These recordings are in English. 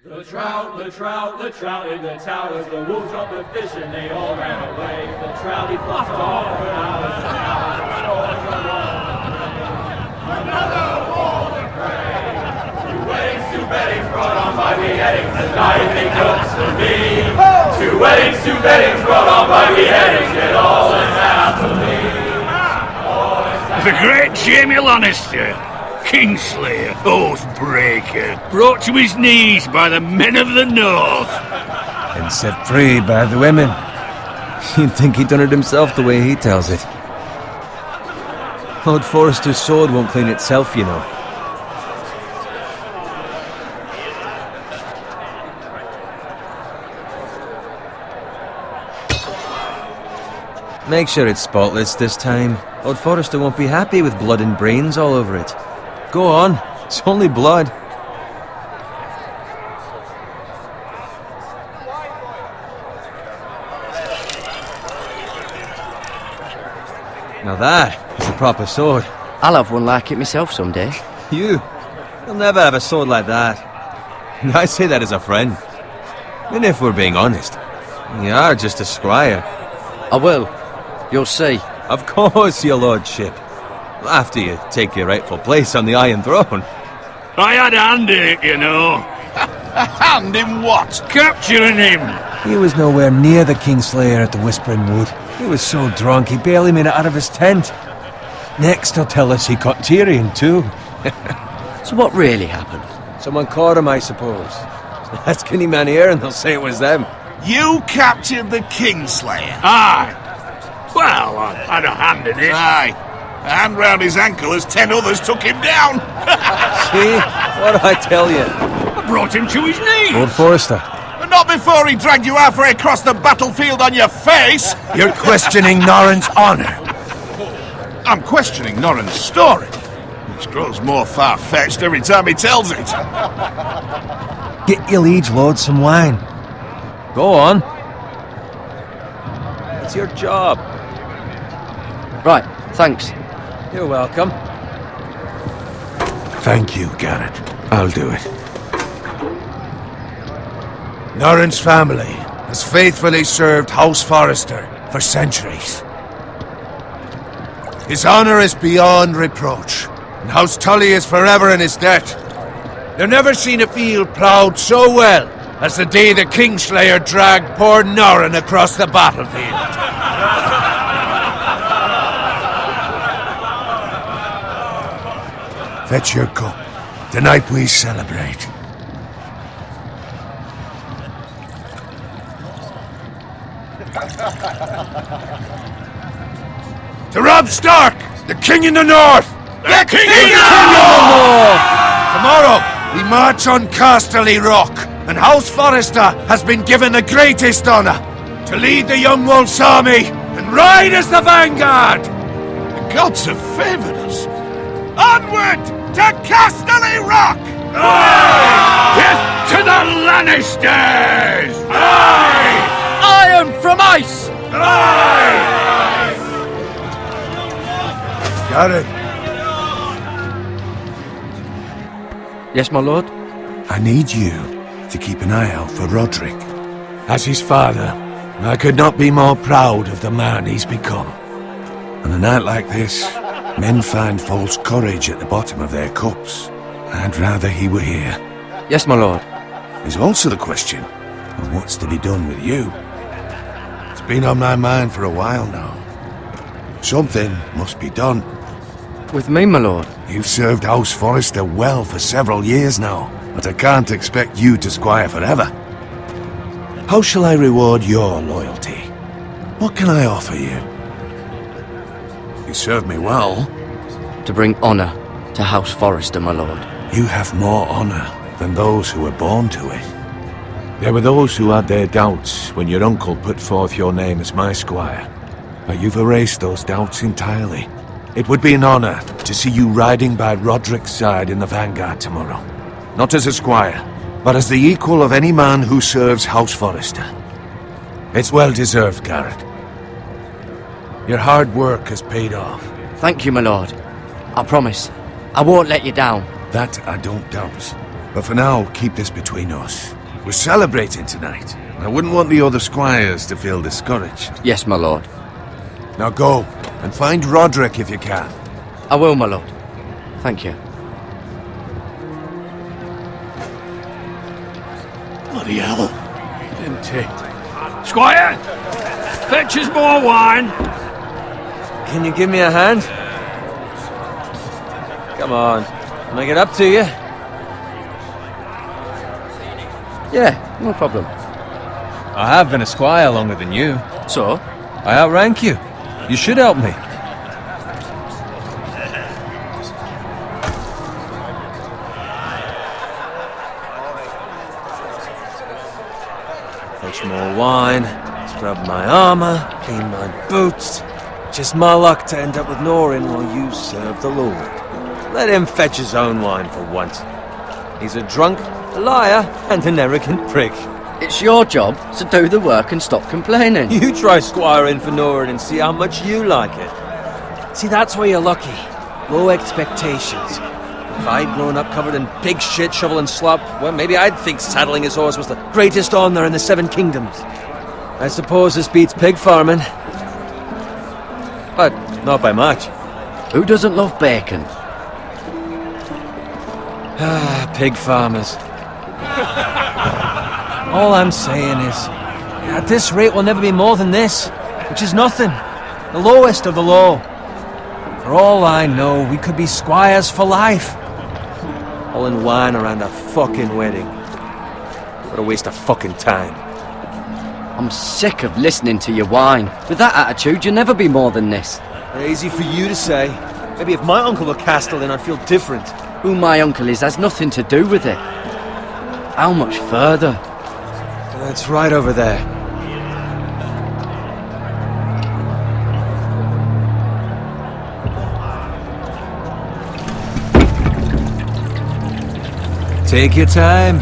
The trout in the towers, the wolves jumped the fish and they all ran away. The trout he flopped off for hours and hours, the stores are running. Another wall to pray. Two weddings brought on by beheadings, and I think looks for me. Two weddings brought on by beheadings, yet all is happily. The great Jamie Lannister, Kingslayer, Oathbreaker, brought to his knees by the men of the North. And set free by the women. You'd think he'd done it himself the way he tells it. Lord Forrester's sword won't clean itself, you know. Make sure it's spotless this time. Lord Forrester won't be happy with blood and brains all over it. Go on, it's only blood. Now that is a proper sword. I'll have one like it myself someday. You'll never have a sword like that. I say that as a friend. And if we're being honest, you are just a squire. I will. You'll see. Of course, your lordship. After you take your rightful place on the Iron Throne. I had a hand in it, you know. A hand in what? Capturing him. He was nowhere near the Kingslayer at the Whispering Wood. He was so drunk he barely made it out of his tent. Next he'll tell us he caught Tyrion too. So what really happened? Someone caught him, I suppose. Ask any man here and they'll say it was them. You captured the Kingslayer? Aye. Well, I had a hand in it. Aye. A hand round his ankle as 10 others took him down. See? What did I tell you? I brought him to his knees. Lord Forrester. But not before he dragged you halfway across the battlefield on your face. You're questioning Norrin's honor. I'm questioning Norrin's story, which grows more far-fetched every time he tells it. Get your liege lord some wine. Go on. It's your job. Right, thanks. You're welcome. Thank you, Garrett. I'll do it. Norrin's family has faithfully served House Forrester for centuries. His honor is beyond reproach, and House Tully is forever in his debt. They've never seen a field ploughed so well as the day the Kingslayer dragged poor Norrin across the battlefield. Fetch your cup. Tonight we celebrate. To Robb Stark, the King in the North! The King in the North! Tomorrow, we march on Casterly Rock, and House Forrester has been given the greatest honor to lead the Young Wolf's army and ride as the vanguard! The gods have favored us. Onward to Casterly Rock! Aye! Death to the Lannisters! Aye! Iron from ice! Aye! Garrett, Yes, my lord? I need you to keep an eye out for Roderick. As his father, I could not be more proud of the man he's become. On a night like this, men find false courage at the bottom of their cups. I'd rather he were here. Yes, my lord. There's also the question of what's to be done with you. It's been on my mind for a while now. Something must be done. With me, my lord? You've served House Forrester well for several years now, but I can't expect you to squire forever. How shall I reward your loyalty? What can I offer you? You served me well. To bring honor to House Forrester, my lord. You have more honor than those who were born to it. There were those who had their doubts when your uncle put forth your name as my squire, but you've erased those doubts entirely. It would be an honor to see you riding by Roderick's side in the vanguard tomorrow. Not as a squire, but as the equal of any man who serves House Forrester. It's well deserved, Garrett. Your hard work has paid off. Thank you, my lord. I promise. I won't let you down. That I don't doubt. But for now, keep this between us. We're celebrating tonight. I wouldn't want the other squires to feel discouraged. Yes, my lord. Now go, and find Roderick if you can. I will, my lord. Thank you. Bloody hell. Didn't he? Squire! Fetch us more wine! Can you give me a hand? Come on. Can I get up to you? Yeah, no problem. I have been a squire longer than you. So? I outrank you. You should help me. Fetch more wine, scrub my armor, clean my boots. Just my luck to end up with Norin while you serve the Lord. Let him fetch his own wine for once. He's a drunk, a liar, and an arrogant prick. It's your job to do the work and stop complaining. You try squiring for Norin and see how much you like it. See, that's where you're lucky. Low expectations. If I'd grown up covered in pig shit, shovel and slop, well, maybe I'd think saddling his horse was the greatest honour in the Seven Kingdoms. I suppose this beats pig farming. But not by much. Who doesn't love bacon? Ah, pig farmers. All I'm saying is, at this rate we'll never be more than this, which is nothing. The lowest of the low. For all I know, we could be squires for life. Hauling wine around a fucking wedding. What a waste of fucking time. I'm sick of listening to your whine. With that attitude, you'll never be more than this. Easy for you to say. Maybe if my uncle were Castellan, I'd feel different. Who my uncle is has nothing to do with it. How much further? That's right over there. Take your time.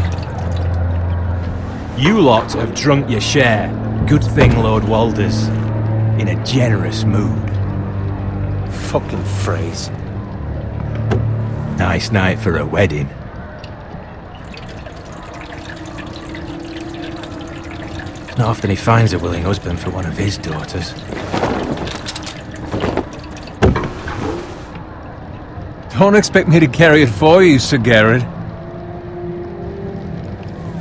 You lot have drunk your share. Good thing Lord Walder's in a generous mood. Fucking phrase. Nice night for a wedding. It's not often he finds a willing husband for one of his daughters. Don't expect me to carry it for you, Sir Garrett.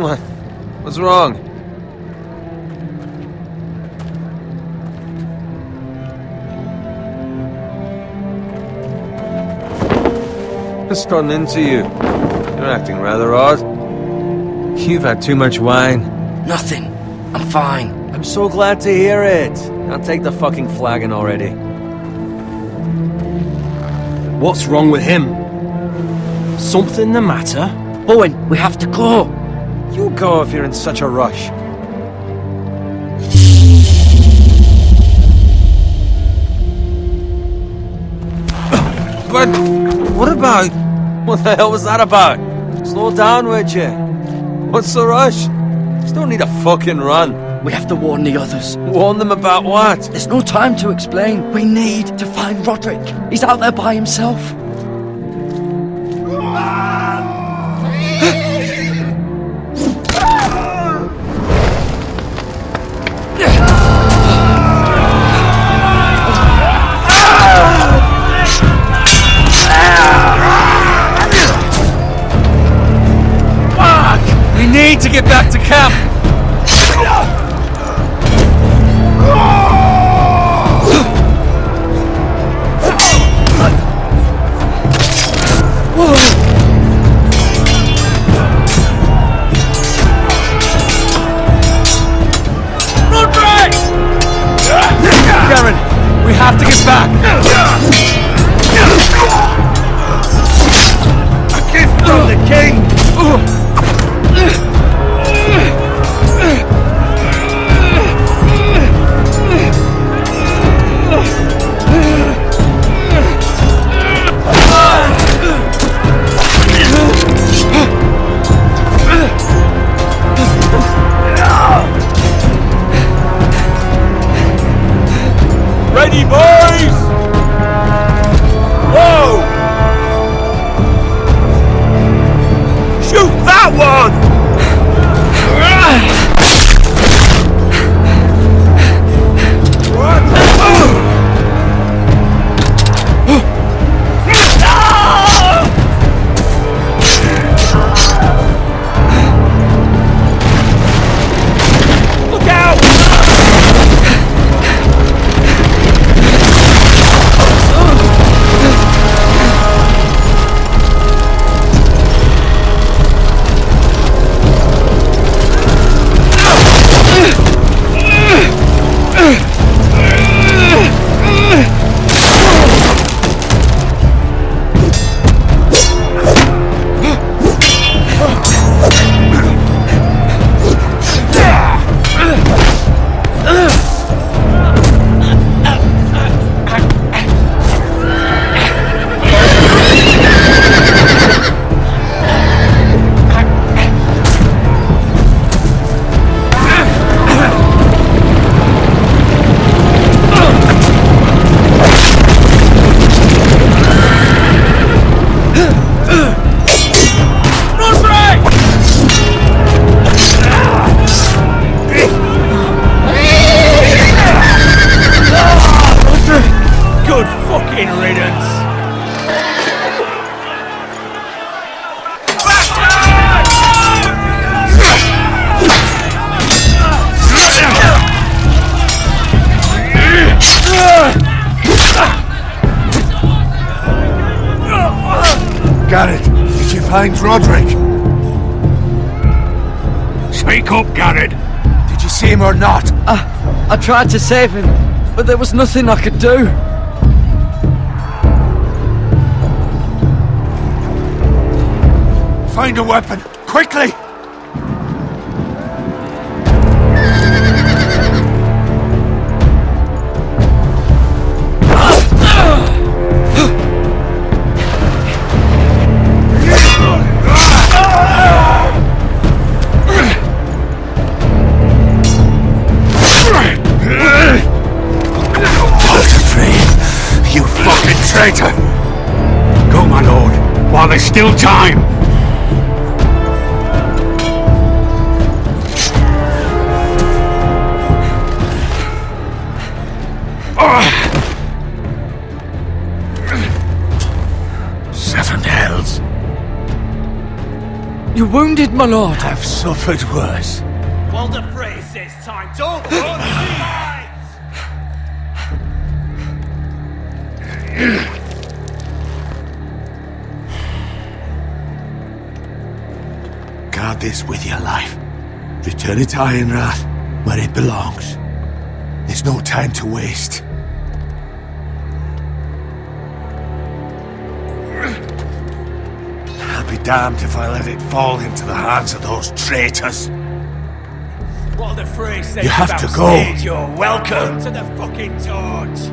What? What's wrong? What's gotten into you? You're acting rather odd. You've had too much wine. Nothing. I'm fine. I'm so glad to hear it. Now take the fucking flagon already. What's wrong with him? Something the matter? Owen, we have to go. You go if you're in such a rush. But what about... What the hell was that about? Slow down, would you? What's the rush? Just don't need a fucking run. We have to warn the others. Warn them about what? There's no time to explain. We need to find Roderick. He's out there by himself. We need to get back to camp. Garen, we have to get back. A gift from the king! Garrett, did you find Roderick? Speak up, Garrett. Did you see him or not? I tried to save him, but there was nothing I could do. Find a weapon, quickly! You fucking traitor! Go, my lord, while there's still time! Seven hells. You're wounded, my lord. I've suffered worse. Walder Frey says time. Don't run, fight! Guard this with your life. Return it to Ironrath, where it belongs. There's no time to waste. I'll be damned if I let it fall into the hands of those traitors. Walder Frey says You have to go. You're welcome to the fucking torch.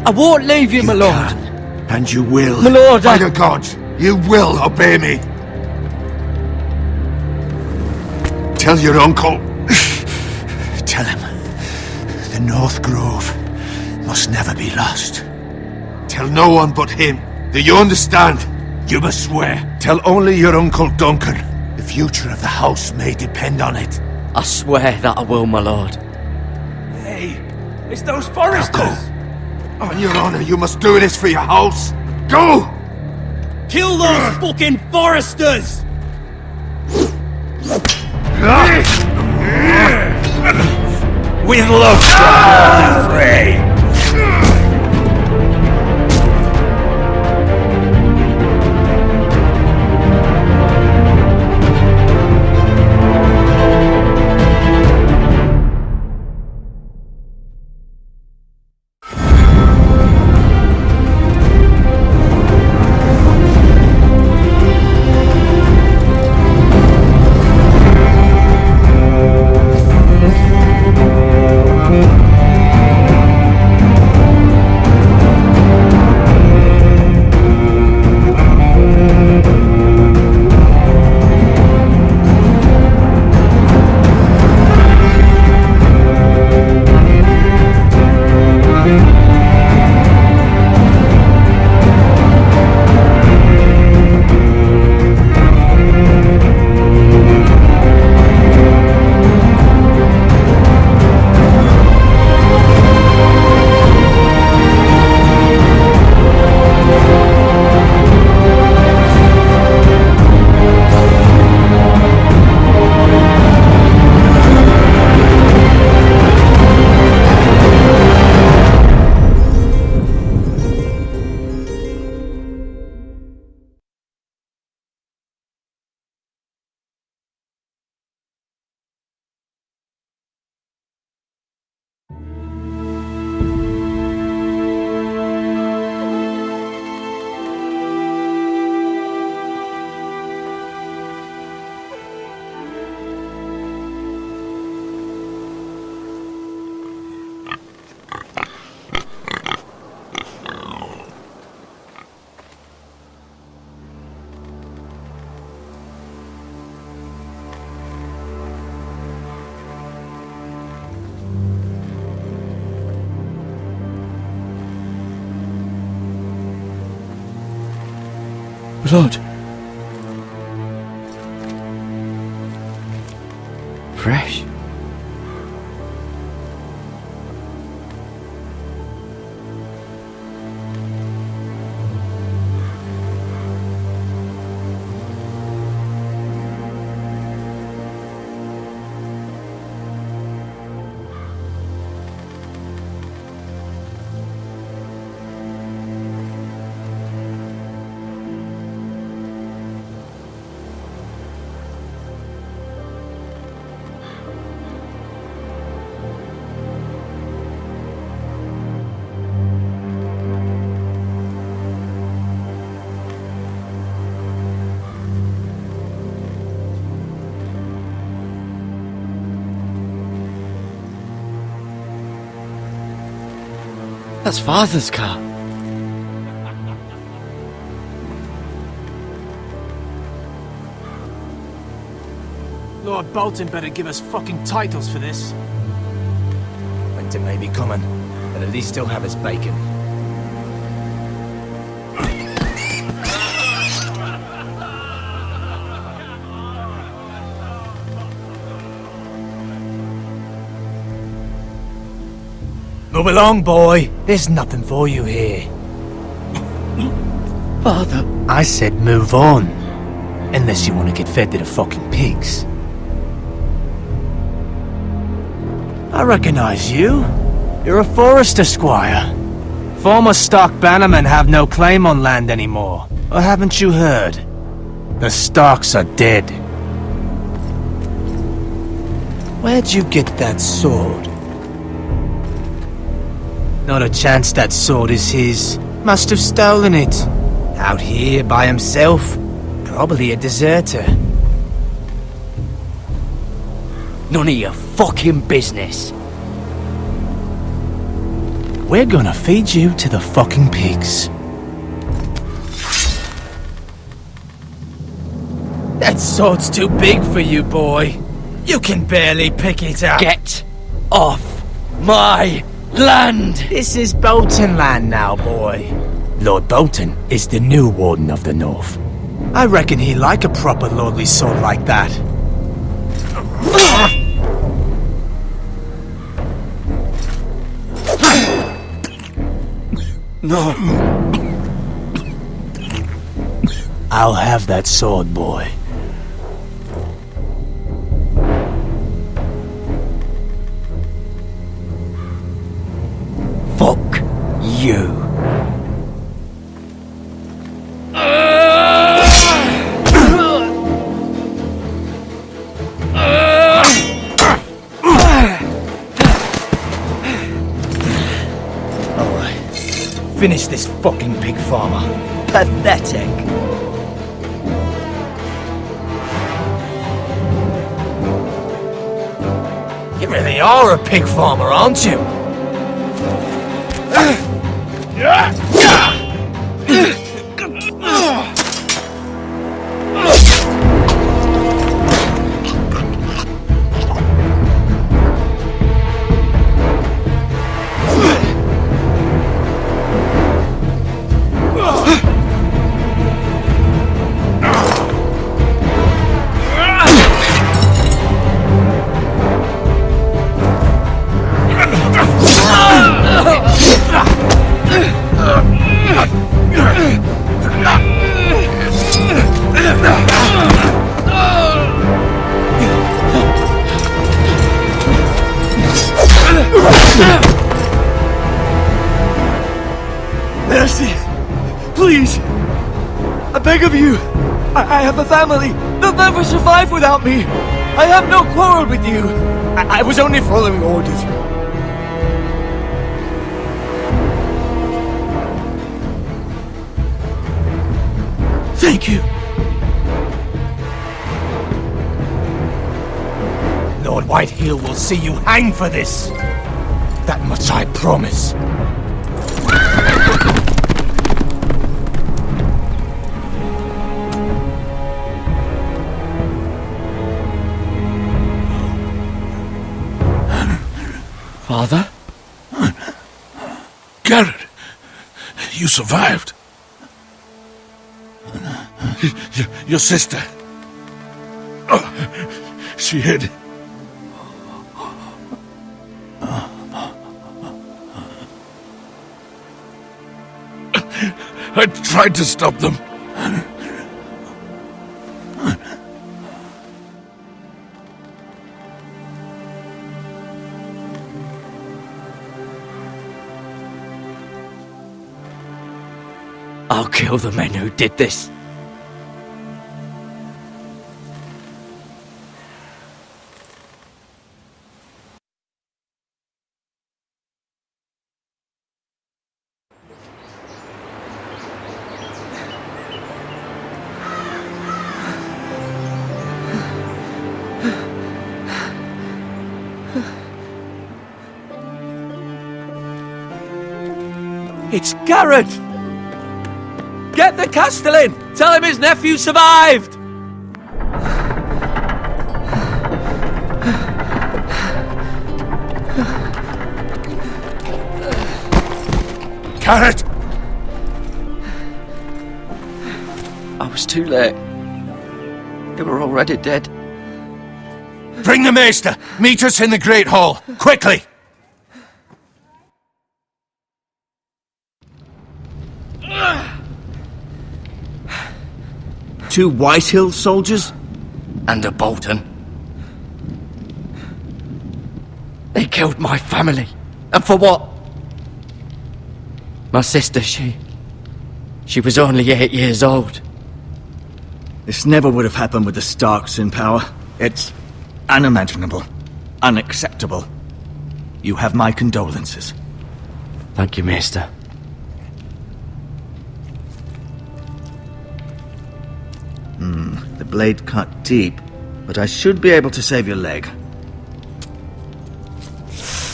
I won't leave you, my lord. Can, and you will. My lord, By the gods, you will obey me. Tell your uncle. Tell him the North Grove must never be lost. Tell no one but him. Do you understand? You must swear. Tell only your Uncle Duncan. The future of the house may depend on it. I swear that I will, my lord. Hey, it's those foresters. Go. On your honor, you must do this for your house. Go! Kill those fucking foresters! With love, Walder Frey. Lord. Fresh. That's Father's car. Lord Bolton better give us fucking titles for this. Winter may be coming, but at least he'll have his bacon. Move along, boy. There's nothing for you here. Father. I said move on. Unless you want to get fed to the fucking pigs. I recognize you. You're a Forester squire. Former stock bannermen have no claim on land anymore. Or haven't you heard? The Starks are dead. Where'd you get that sword? Not a chance that sword is his. Must have stolen it. Out here by himself. Probably a deserter. None of your fucking business. We're gonna feed you to the fucking pigs. That sword's too big for you, boy. You can barely pick it up. Get off my land! This is Bolton land now, boy. Lord Bolton is the new Warden of the North. I reckon he'd like a proper lordly sword like that. No. I'll have that sword, boy. Fuck you. Finish this fucking pig farmer. Pathetic. You really are a pig farmer, aren't you? Mercy! Please! I beg of you! I have a family! They'll never survive without me! I have no quarrel with you! I was only following orders. Thank you. Lord Whitehill will see you hang for this. That much I promise. Father? Garrett, you survived. Your sister. Oh, she hid. I tried to stop them. I'll kill the men who did this. It's Garrett! Get the Castellan! Tell him his nephew survived! Garrett! I was too late. They were already dead. Bring the Maester! Meet us in the Great Hall! Quickly! Two Whitehill soldiers? And a Bolton. They killed my family. And for what? My sister, she was only 8 years old. This never would have happened with the Starks in power. It's unimaginable. Unacceptable. You have my condolences. Thank you, Maester. The blade cut deep, but I should be able to save your leg.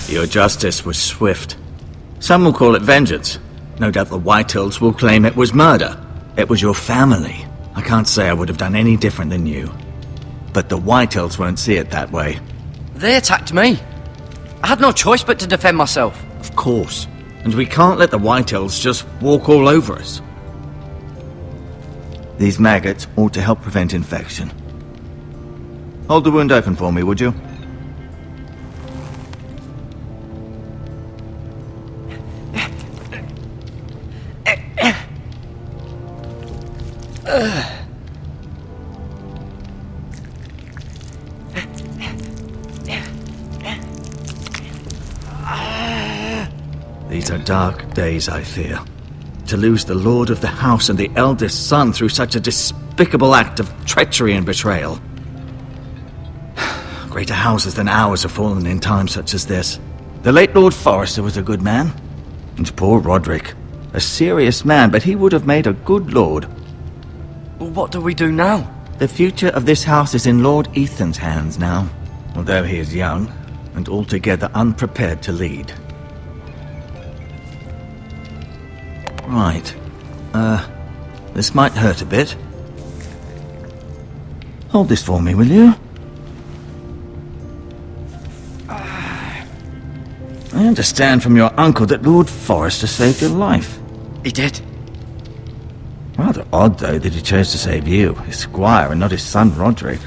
Your justice was swift. Some will call it vengeance. No doubt the Whitehills will claim it was murder. It was your family. I can't say I would have done any different than you. But the Whitehills won't see it that way. They attacked me. I had no choice but to defend myself. Of course. And we can't let the Whitehills just walk all over us. These maggots ought to help prevent infection. Hold the wound open for me, would you? These are dark days, I fear. To lose the lord of the house and the eldest son through such a despicable act of treachery and betrayal. Greater houses than ours have fallen in times such as this. The late Lord Forrester was a good man. And poor Roderick. A serious man, but he would have made a good lord. Well, what do we do now? The future of this house is in Lord Ethan's hands now. Although he is young, and altogether unprepared to lead. Right. This might hurt a bit. Hold this for me, will you? I understand from your uncle that Lord Forrester saved your life. He did. Rather odd, though, that he chose to save you, his squire, and not his son Roderick.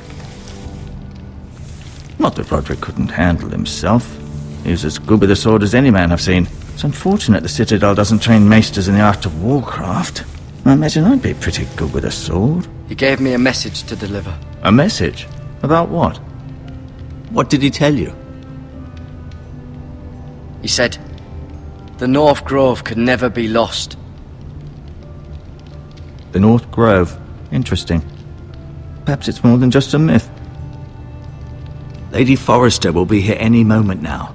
Not that Roderick couldn't handle himself. He was as good with a sword as any man I've seen. It's unfortunate the Citadel doesn't train maesters in the art of warcraft. I imagine I'd be pretty good with a sword. He gave me a message to deliver. A message? About what? What did he tell you? He said, the North Grove could never be lost. The North Grove. Interesting. Perhaps it's more than just a myth. Lady Forrester will be here any moment now.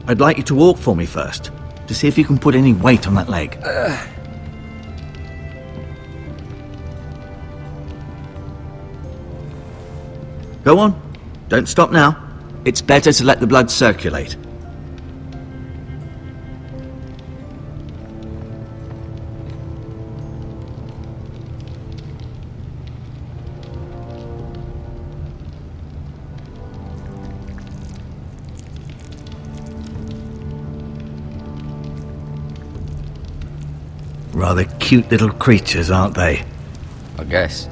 I'd like you to walk for me first, to see if you can put any weight on that leg. Go on. Don't stop now. It's better to let the blood circulate. Rather cute little creatures, aren't they? I guess.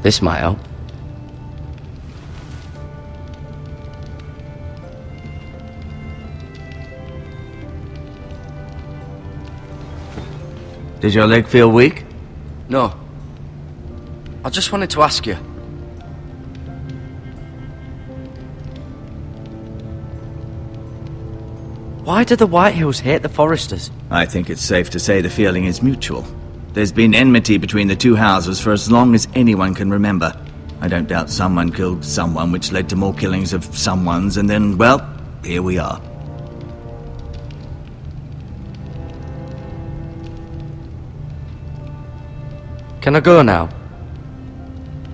This might help. Did your leg feel weak? No. I just wanted to ask you. Why do the Whitehills hate the Forresters? I think it's safe to say the feeling is mutual. There's been enmity between the two houses for as long as anyone can remember. I don't doubt someone killed someone, which led to more killings of someones, and then, well, here we are. Can I go now?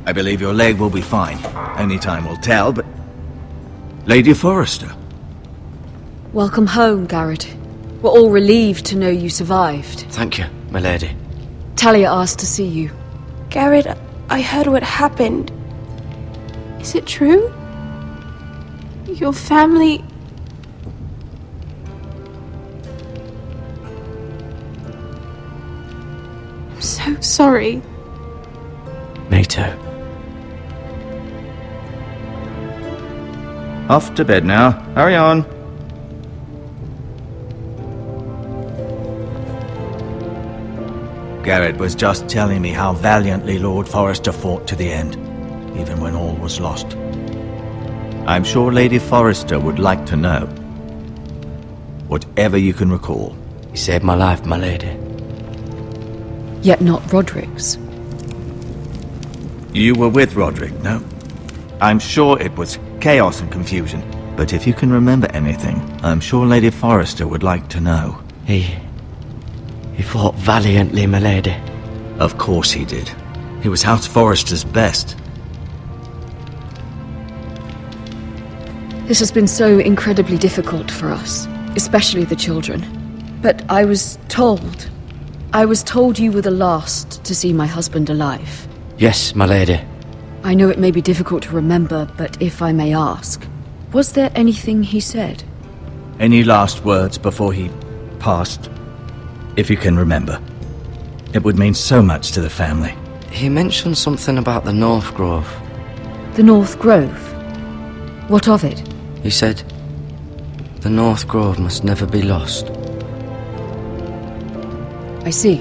I believe your leg will be fine. Only time will tell, but... Lady Forrester. Welcome home, Garrett. We're all relieved to know you survived. Thank you, my lady. Talia asked to see you. Garrett, I heard what happened. Is it true? Your family... I'm so sorry. Me too. Off to bed now. Hurry on. Garrett was just telling me how valiantly Lord Forrester fought to the end, even when all was lost. I'm sure Lady Forrester would like to know. Whatever you can recall. You saved my life, my lady. Yet not Roderick's. You were with Roderick, no? I'm sure it was chaos and confusion, but if you can remember anything, I'm sure Lady Forrester would like to know. He fought valiantly, my lady. Of course he did. He was House Forrester's best. This has been so incredibly difficult for us, especially the children. But I was told you were the last to see my husband alive. Yes, my lady. I know it may be difficult to remember, but if I may ask, was there anything he said? Any last words before he passed? If you can remember. It would mean so much to the family. He mentioned something about the North Grove. The North Grove? What of it? He said, the North Grove must never be lost. I see.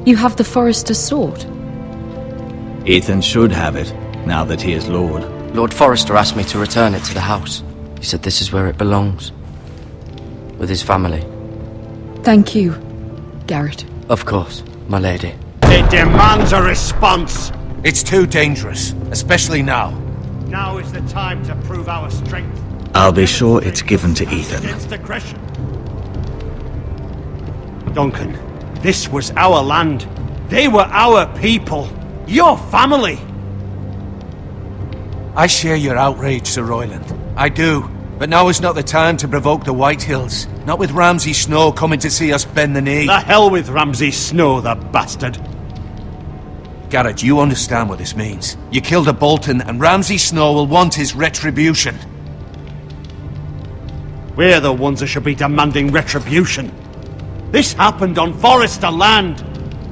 You have the Forrester's sword. Ethan should have it, now that he is Lord. Lord Forrester asked me to return it to the house. He said this is where it belongs. With his family. Thank you, Garrett. Of course, my lady. It demands a response. It's too dangerous, especially now. Now is the time to prove our strength. I'll be sure it's given to Ethan. Against aggression. Duncan, this was our land. They were our people. Your family. I share your outrage, Sir Royland. I do. But now is not the time to provoke the Whitehills. Not with Ramsay Snow coming to see us bend the knee. The hell with Ramsay Snow, the bastard. Garrett, you understand what this means. You killed a Bolton, and Ramsay Snow will want his retribution. We're the ones that should be demanding retribution. This happened on Forrester land.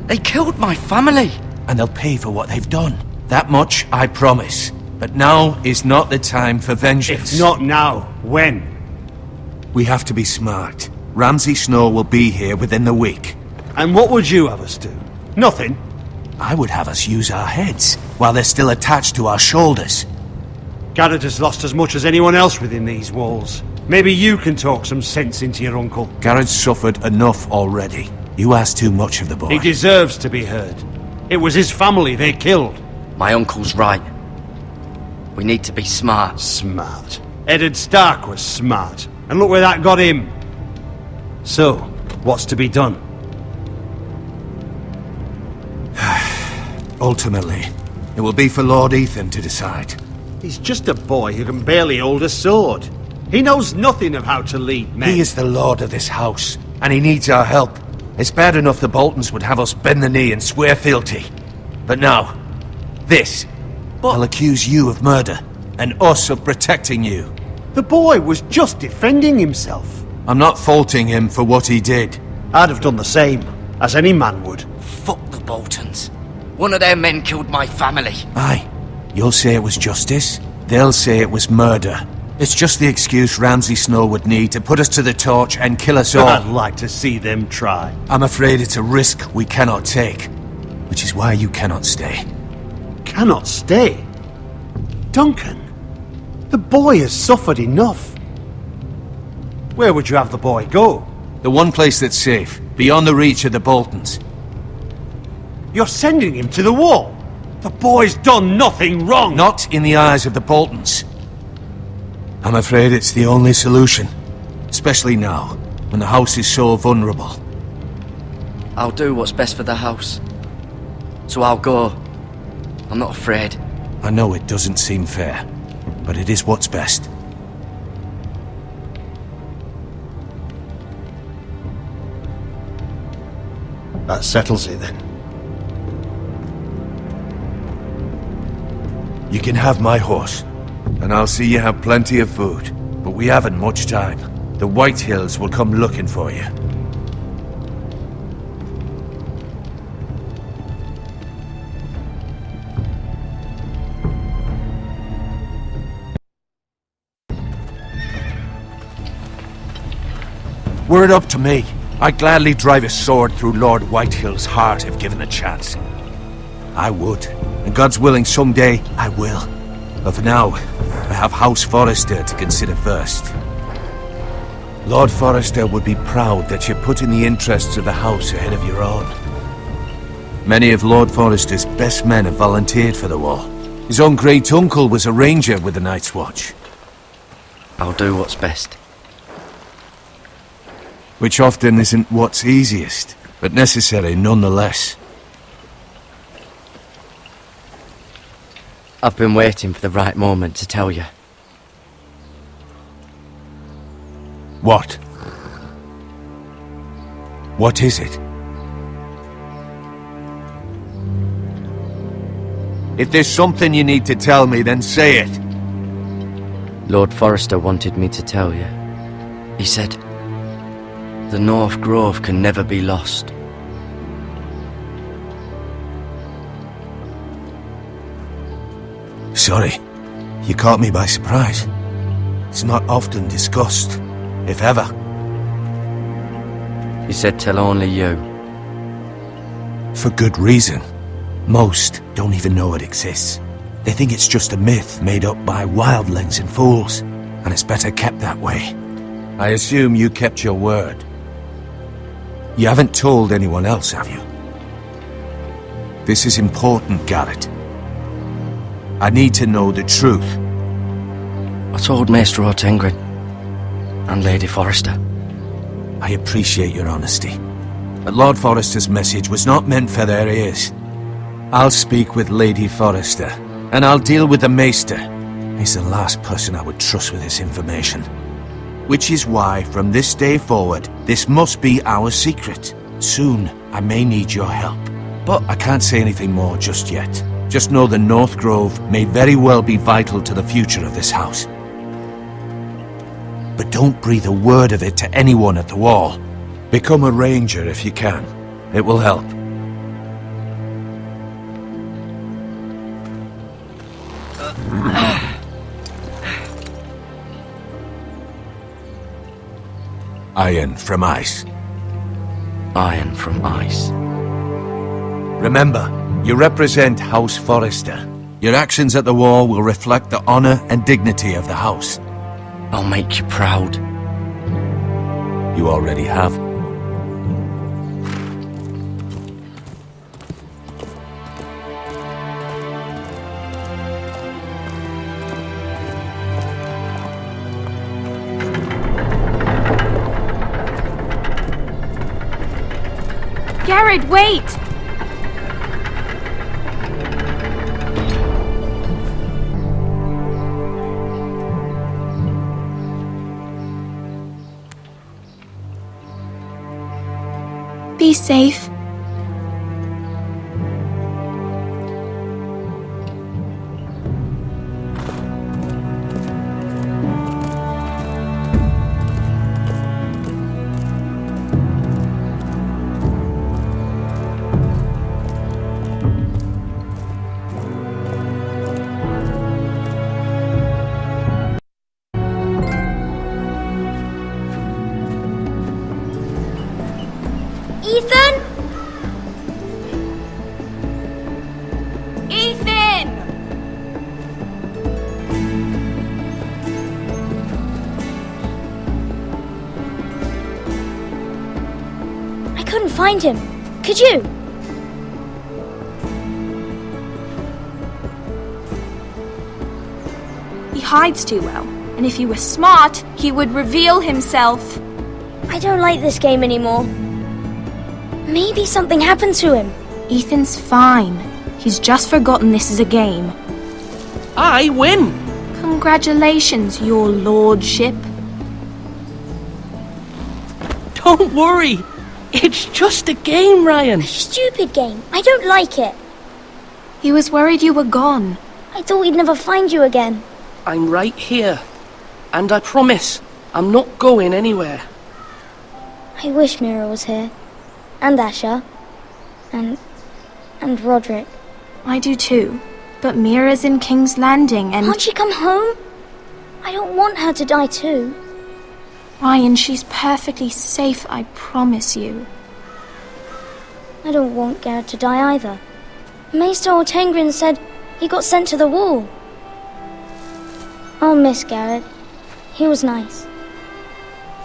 They killed my family. And they'll pay for what they've done. That much, I promise. But now is not the time for vengeance. If not now, when? We have to be smart. Ramsay Snow will be here within the week. And what would you have us do? Nothing. I would have us use our heads, while they're still attached to our shoulders. Garrett has lost as much as anyone else within these walls. Maybe you can talk some sense into your uncle. Garrett's suffered enough already. You ask too much of the boy. He deserves to be heard. It was his family they killed. My uncle's right. We need to be smart. Smart. Eddard Stark was smart. And look where that got him. So, what's to be done? Ultimately, it will be for Lord Ethan to decide. He's just a boy who can barely hold a sword. He knows nothing of how to lead men. He is the lord of this house, and he needs our help. It's bad enough the Boltons would have us bend the knee and swear fealty. But now, this will accuse you of murder, and us of protecting you. The boy was just defending himself. I'm not faulting him for what he did. I'd have done the same, as any man would. Fuck the Boltons. One of their men killed my family. Aye. You'll say it was justice. They'll say it was murder. It's just the excuse Ramsay Snow would need to put us to the torch and kill us all. I'd like to see them try. I'm afraid it's a risk we cannot take. Which is why you cannot stay. Cannot stay? Duncan, the boy has suffered enough. Where would you have the boy go? The one place that's safe, beyond the reach of the Boltons. You're sending him to the wall? The boy's done nothing wrong! Not in the eyes of the Boltons. I'm afraid it's the only solution. Especially now, when the house is so vulnerable. I'll do what's best for the house. So I'll go. I'm not afraid. I know it doesn't seem fair, but it is what's best. That settles it then. You can have my horse, and I'll see you have plenty of food. But we haven't much time. The White Hills will come looking for you. Were it up to me, I'd gladly drive a sword through Lord Whitehill's heart if given the chance. I would, and God's willing someday I will. But for now, I have House Forrester to consider first. Lord Forrester would be proud that you're putting the interests of the house ahead of your own. Many of Lord Forrester's best men have volunteered for the war. His own great-uncle was a ranger with the Night's Watch. I'll do what's best. Which often isn't what's easiest, but necessary nonetheless. I've been waiting for the right moment to tell you. What? What is it? If there's something you need to tell me, then say it. Lord Forrester wanted me to tell you. He said, the North Grove can never be lost. Sorry, you caught me by surprise. It's not often discussed, if ever. He said tell only you. For good reason. Most don't even know it exists. They think it's just a myth made up by wildlings and fools, and it's better kept that way. I assume you kept your word. You haven't told anyone else, have you? This is important, Garrett. I need to know the truth. I told Maester Ortengren and Lady Forrester. I appreciate your honesty. But Lord Forrester's message was not meant for their ears. I'll speak with Lady Forrester, and I'll deal with the Maester. He's the last person I would trust with this information. Which is why, from this day forward, this must be our secret. Soon, I may need your help. But I can't say anything more just yet. Just know the North Grove may very well be vital to the future of this house. But don't breathe a word of it to anyone at the wall. Become a ranger if you can. It will help. Iron from ice. Iron from ice. Remember, you represent House Forrester. Your actions at the war will reflect the honor and dignity of the house. I'll make you proud. You already have. Garrett, wait! Be safe. Ethan? Ethan! I couldn't find him. Could you? hides too well. And if he were smart, he would reveal himself. I don't like this game anymore. Maybe something happened to him. Ethan's fine. He's just forgotten this is a game. I win! Congratulations, your lordship. Don't worry. It's just a game, Ryan. A stupid game. I don't like it. He was worried you were gone. I thought we'd never find you again. I'm right here. And I promise, I'm not going anywhere. I wish Mira was here. And Asher. And Roderick. I do too. But Mira's in King's Landing and... Can't she come home? I don't want her to die too. Ryan, she's perfectly safe, I promise you. I don't want Garrett to die either. Maester Ortengrin said he got sent to the wall. I'll miss Garrett. He was nice.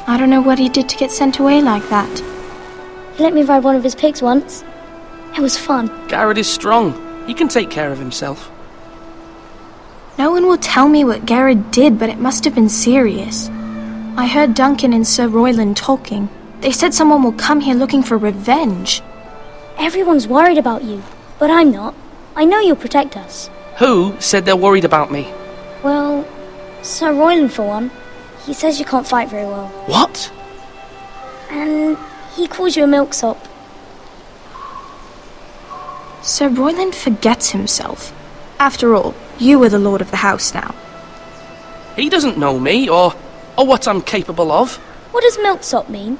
I don't know what he did to get sent away like that. He let me ride one of his pigs once. It was fun. Garrett is strong. He can take care of himself. No one will tell me what Garrett did, but it must have been serious. I heard Duncan and Sir Royland talking. They said someone will come here looking for revenge. Everyone's worried about you, but I'm not. I know you'll protect us. Who said they're worried about me? Well, Sir Royland for one. He says you can't fight very well. What? And he calls you a milksop. Sir Royland forgets himself. After all, you are the lord of the house now. He doesn't know me, or what I'm capable of. What does milksop mean?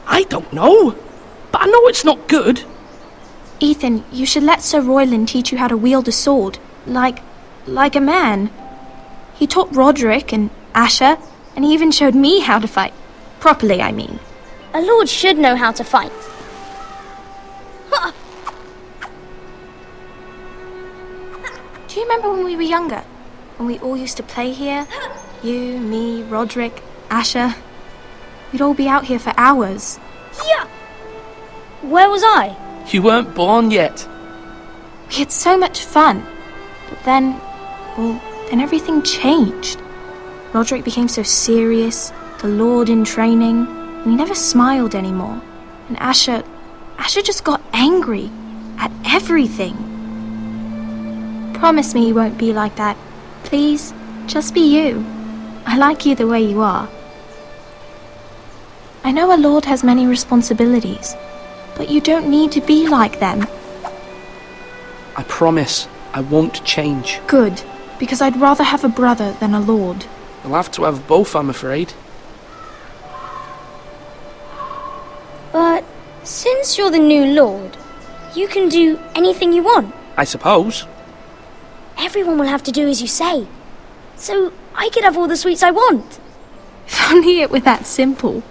I don't know, but I know it's not good. Ethan, you should let Sir Royland teach you how to wield a sword, like a man. He taught Roderick and Asher, and he even showed me how to fight. Properly, I mean. A lord should know how to fight. Do you remember when we were younger? When we all used to play here? You, me, Roderick, Asher. We'd all be out here for hours. Yeah! Where was I? You weren't born yet. We had so much fun. But then everything changed. Roderick became so serious, the lord in training, and he never smiled anymore. And Asher just got angry at everything. Promise me you won't be like that. Please, just be you. I like you the way you are. I know a lord has many responsibilities, but you don't need to be like them. I promise I won't change. Good, because I'd rather have a brother than a lord. You'll have to have both, I'm afraid. But since you're the new lord, you can do anything you want. I suppose. Everyone will have to do as you say. So I could have all the sweets I want. If only it were that simple.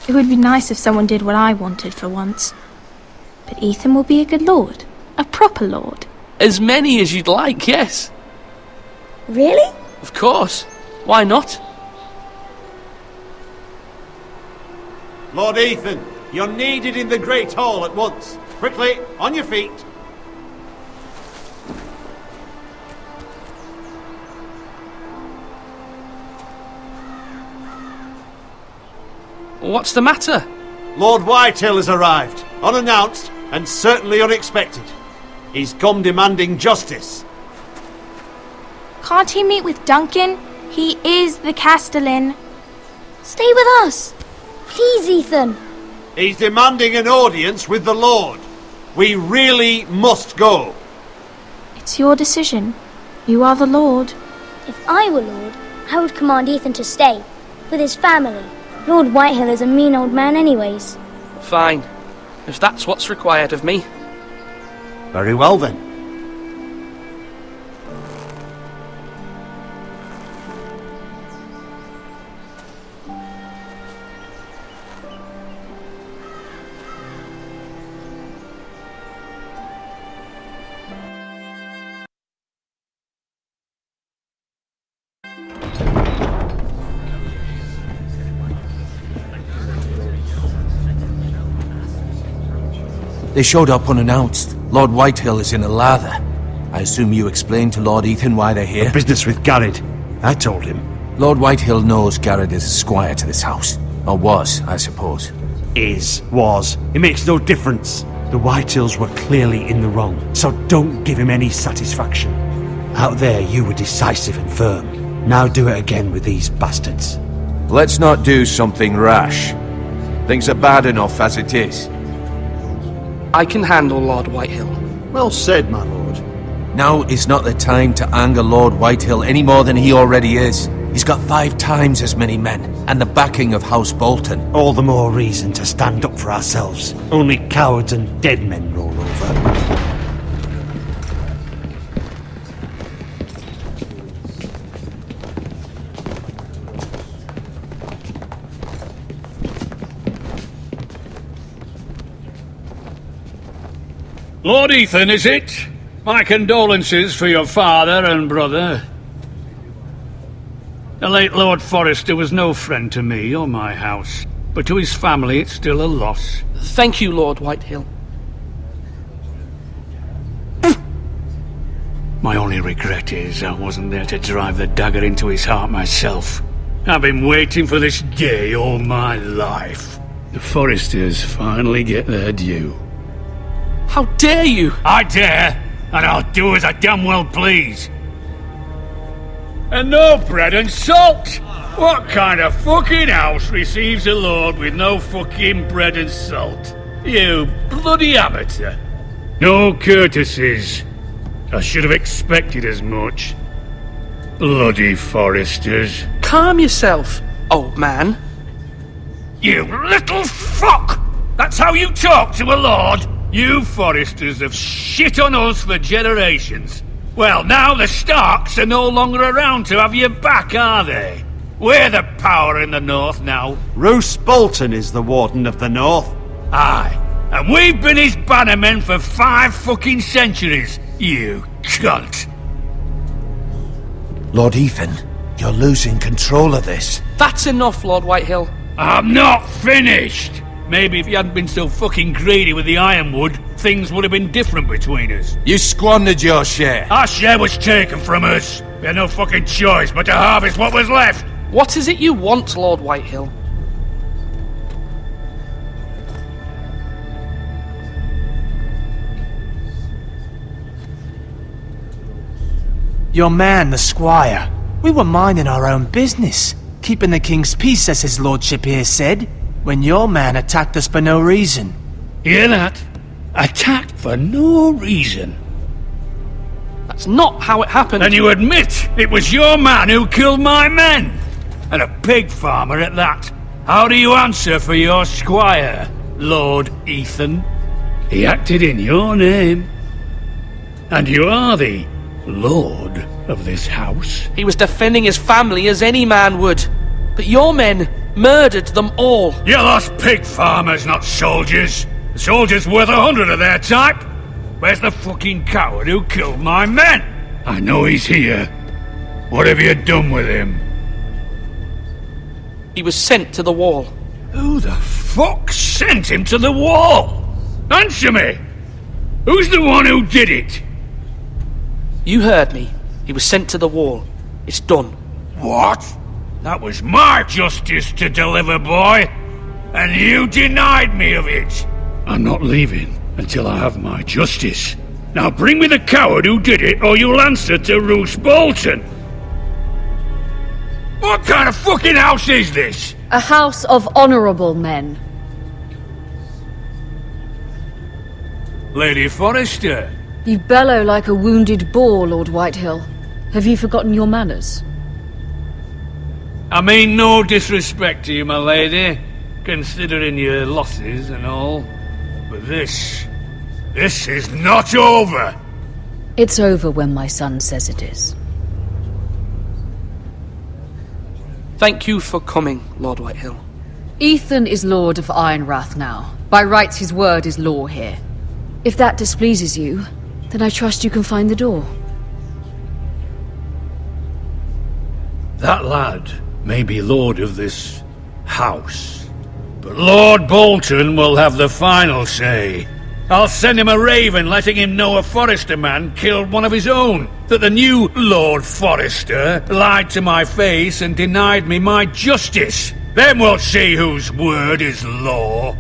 It would be nice if someone did what I wanted for once. But Ethan will be a good lord. A proper lord. As many as you'd like, yes. Really? Of course. Why not? Lord Ethan, you're needed in the Great Hall at once. Quickly, on your feet. What's the matter? Lord Whitehill has arrived, unannounced and certainly unexpected. He's come demanding justice. Can't he meet with Duncan? He is the Castellan. Stay with us. Please, Ethan. He's demanding an audience with the Lord. We really must go. It's your decision. You are the Lord. If I were Lord, I would command Ethan to stay, with his family. Lord Whitehill is a mean old man anyways. Fine. If that's what's required of me. Very well then. They showed up unannounced. Lord Whitehill is in a lather. I assume you explained to Lord Ethan why they're here? Business with Garrett. I told him. Lord Whitehill knows Garrett is a squire to this house. Or was, I suppose. Was. It makes no difference. The Whitehills were clearly in the wrong, so don't give him any satisfaction. Out there, you were decisive and firm. Now do it again with these bastards. Let's not do something rash. Things are bad enough as it is. I can handle Lord Whitehill. Well said, my lord. Now is not the time to anger Lord Whitehill any more than he already is. He's got 5 times as many men, and the backing of House Bolton. All the more reason to stand up for ourselves. Only cowards and dead men roll over. Lord Ethan, is it? My condolences for your father and brother. The late Lord Forrester was no friend to me or my house, but to his family it's still a loss. Thank you, Lord Whitehill. My only regret is I wasn't there to drive the dagger into his heart myself. I've been waiting for this day all my life. The Forresters finally get their due. How dare you! I dare, and I'll do as I damn well please. And no bread and salt! What kind of fucking house receives a lord with no fucking bread and salt? You bloody amateur. No courtesies. I should have expected as much. Bloody Forresters. Calm yourself, old man. You little fuck! That's how you talk to a lord? You Forresters have shit on us for generations. Well, now the Starks are no longer around to have your back, are they? We're the power in the north now. Roose Bolton is the Warden of the North. Aye, and we've been his bannermen for 5 fucking centuries, you cunt. Lord Ethan, you're losing control of this. That's enough, Lord Whitehill. I'm not finished! Maybe if you hadn't been so fucking greedy with the ironwood, things would have been different between us. You squandered your share. Our share was taken from us. We had no fucking choice but to harvest what was left. What is it you want, Lord Whitehill? Your man, the squire. We were minding our own business, keeping the king's peace, as his lordship here said, when your man attacked us for no reason. Hear that? Attacked for no reason. That's not how it happened. And you admit it was your man who killed my men? And a pig farmer at that. How do you answer for your squire, Lord Ethan? He acted in your name. And you are the lord of this house. He was defending his family as any man would. But your men murdered them all. You lost pig farmers, not soldiers. The soldiers worth 100 of their type. Where's the fucking coward who killed my men? I know he's here. What have you done with him? He was sent to the wall. Who the fuck sent him to the wall? Answer me! Who's the one who did it? You heard me. He was sent to the wall. It's done. What? That was my justice to deliver, boy. And you denied me of it. I'm not leaving until I have my justice. Now bring me the coward who did it, or you'll answer to Roose Bolton. What kind of fucking house is this? A house of honourable men. Lady Forrester. You bellow like a wounded boar, Lord Whitehill. Have you forgotten your manners? I mean no disrespect to you, my lady, considering your losses and all. But this is not over. It's over when my son says it is. Thank you for coming, Lord Whitehill. Ethan is Lord of Ironrath now. By rights, his word is law here. If that displeases you, then I trust you can find the door. That lad may be lord of this house, but Lord Bolton will have the final say. I'll send him a raven letting him know a Forrester man killed one of his own. That the new Lord Forrester lied to my face and denied me my justice. Then we'll see whose word is law.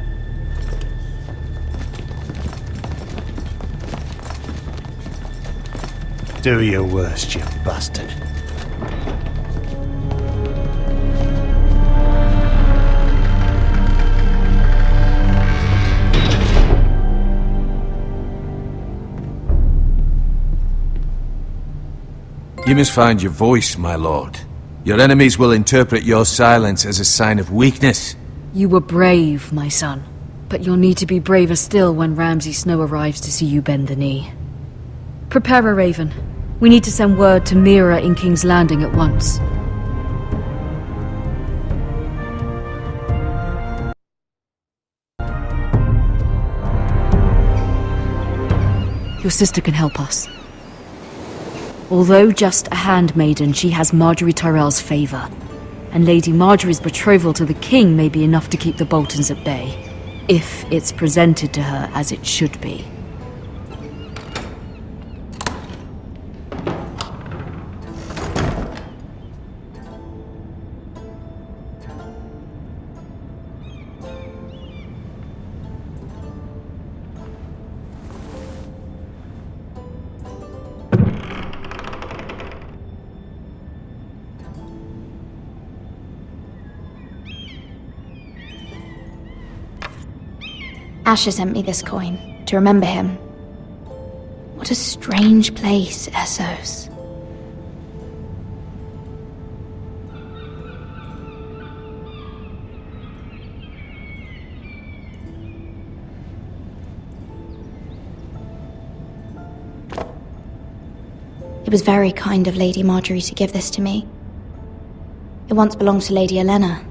Do your worst, you bastard. You must find your voice, my lord. Your enemies will interpret your silence as a sign of weakness. You were brave, my son. But you'll need to be braver still when Ramsay Snow arrives to see you bend the knee. Prepare a raven. We need to send word to Mira in King's Landing at once. Your sister can help us. Although just a handmaiden, she has Marjorie Tyrell's favour. And Lady Marjorie's betrothal to the king may be enough to keep the Boltons at bay. If it's presented to her as it should be. Asher sent me this coin, to remember him. What a strange place, Essos. It was very kind of Lady Marjorie to give this to me. It once belonged to Lady Elena.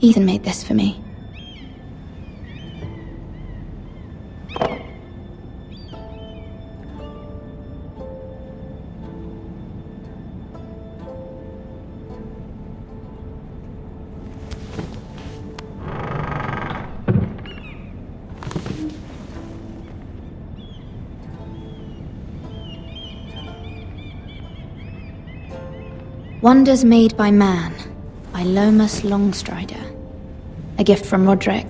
Ethan made this for me. Wonders Made by Man, by Lomas Longstrider. A gift from Roderick.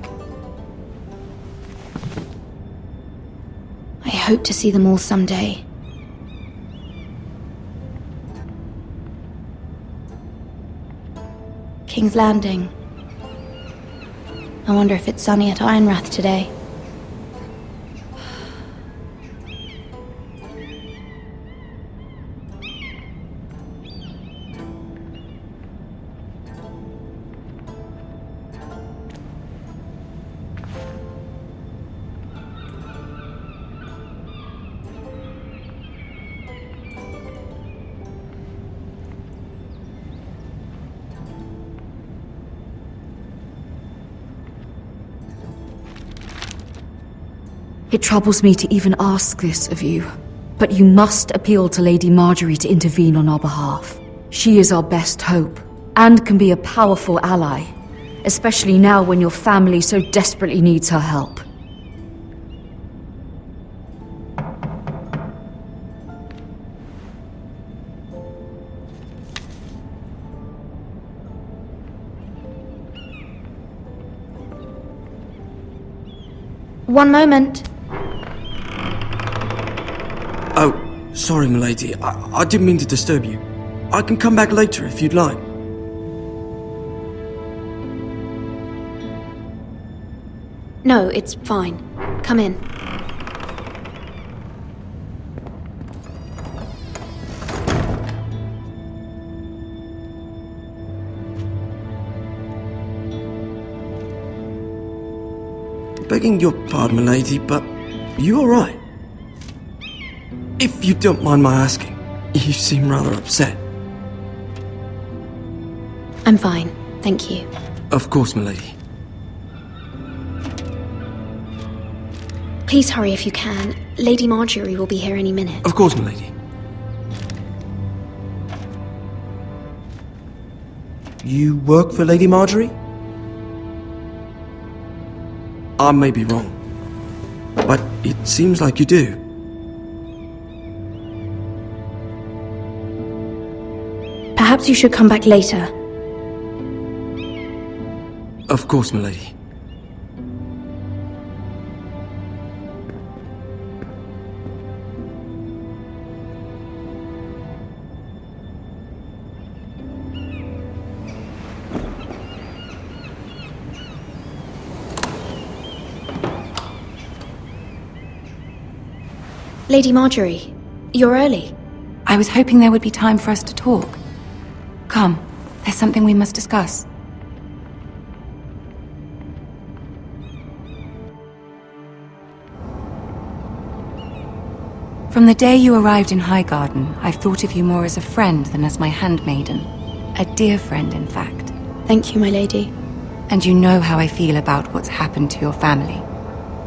I hope to see them all someday. King's Landing. I wonder if it's sunny at Ironrath today. It troubles me to even ask this of you, but you must appeal to Lady Marjorie to intervene on our behalf. She is our best hope, and can be a powerful ally, especially now when your family so desperately needs her help. One moment. Oh, sorry, milady. I didn't mean to disturb you. I can come back later if you'd like. No, it's fine. Come in. Begging your pardon, milady, but you alright? If you don't mind my asking, you seem rather upset. I'm fine, thank you. Of course, milady. Please hurry if you can. Lady Marjorie will be here any minute. Of course, milady. You work for Lady Marjorie? I may be wrong, but it seems like you do. Perhaps you should come back later. Of course, milady. Lady Marjorie, you're early. I was hoping there would be time for us to talk. Come, there's something we must discuss. From the day you arrived in Highgarden, I've thought of you more as a friend than as my handmaiden. A dear friend, in fact. Thank you, my lady. And you know how I feel about what's happened to your family.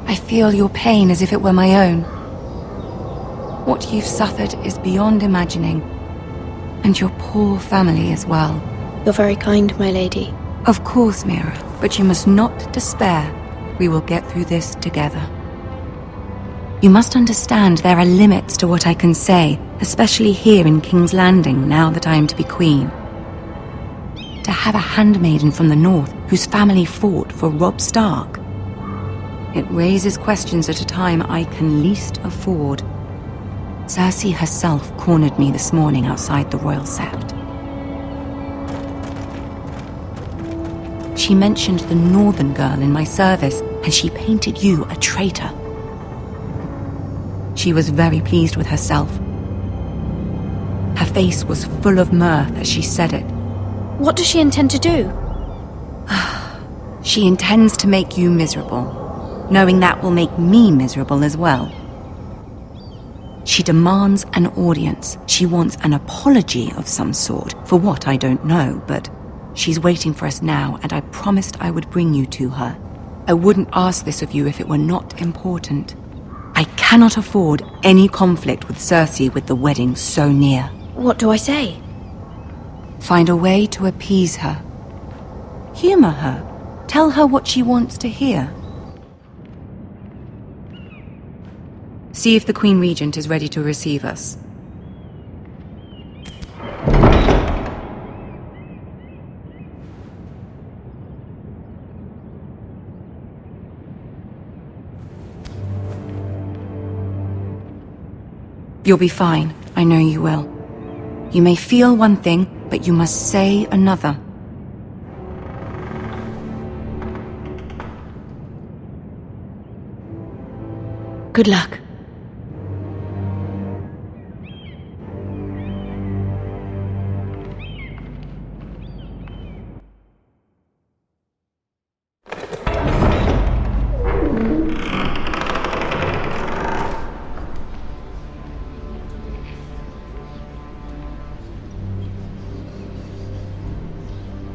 I feel your pain as if it were my own. What you've suffered is beyond imagining. And your poor family as well. You're very kind, my lady. Of course, Mira, but you must not despair. We will get through this together. You must understand there are limits to what I can say, especially here in King's Landing, now that I am to be queen. To have a handmaiden from the north whose family fought for Robb Stark. It raises questions at a time I can least afford. Cersei herself cornered me this morning outside the Royal Sept. She mentioned the northern girl in my service, and she painted you a traitor. She was very pleased with herself. Her face was full of mirth as she said it. What does she intend to do? She intends to make you miserable, knowing that will make me miserable as well. She demands an audience. She wants an apology of some sort, for what I don't know, but she's waiting for us now, and I promised I would bring you to her. I wouldn't ask this of you if it were not important. I cannot afford any conflict with Cersei with the wedding so near. What do I say? Find a way to appease her. Humor her. Tell her what she wants to hear. See if the Queen Regent is ready to receive us. You'll be fine. I know you will. You may feel one thing, but you must say another. Good luck.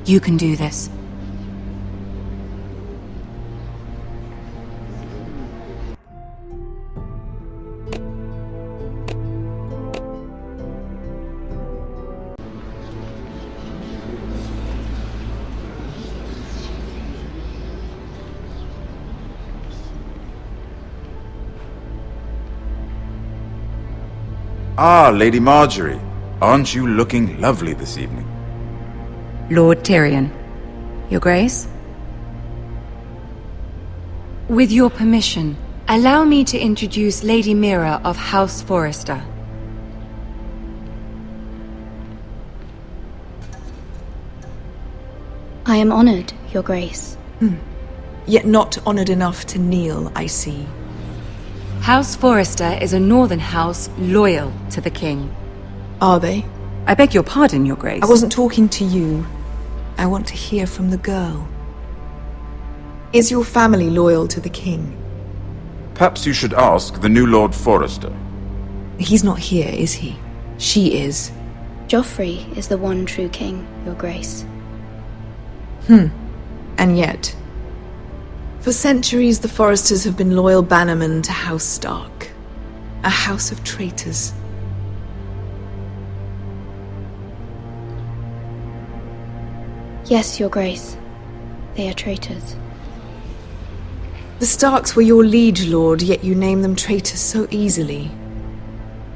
You can do this. Ah, Lady Marjorie. Aren't you looking lovely this evening? Lord Tyrion. Your Grace? With your permission, allow me to introduce Lady Mira of House Forrester. I am honored, Your Grace. Yet not honored enough to kneel, I see. House Forrester is a northern house loyal to the king. Are they? I beg your pardon, Your Grace. I wasn't talking to you. I want to hear from the girl. Is your family loyal to the king? Perhaps you should ask the new Lord Forrester. He's not here, is he? She is. Joffrey is the one true king, Your Grace. And yet, for centuries the Forresters have been loyal bannermen to House Stark. A house of traitors. Yes, Your Grace. They are traitors. The Starks were your liege lord, yet you name them traitors so easily.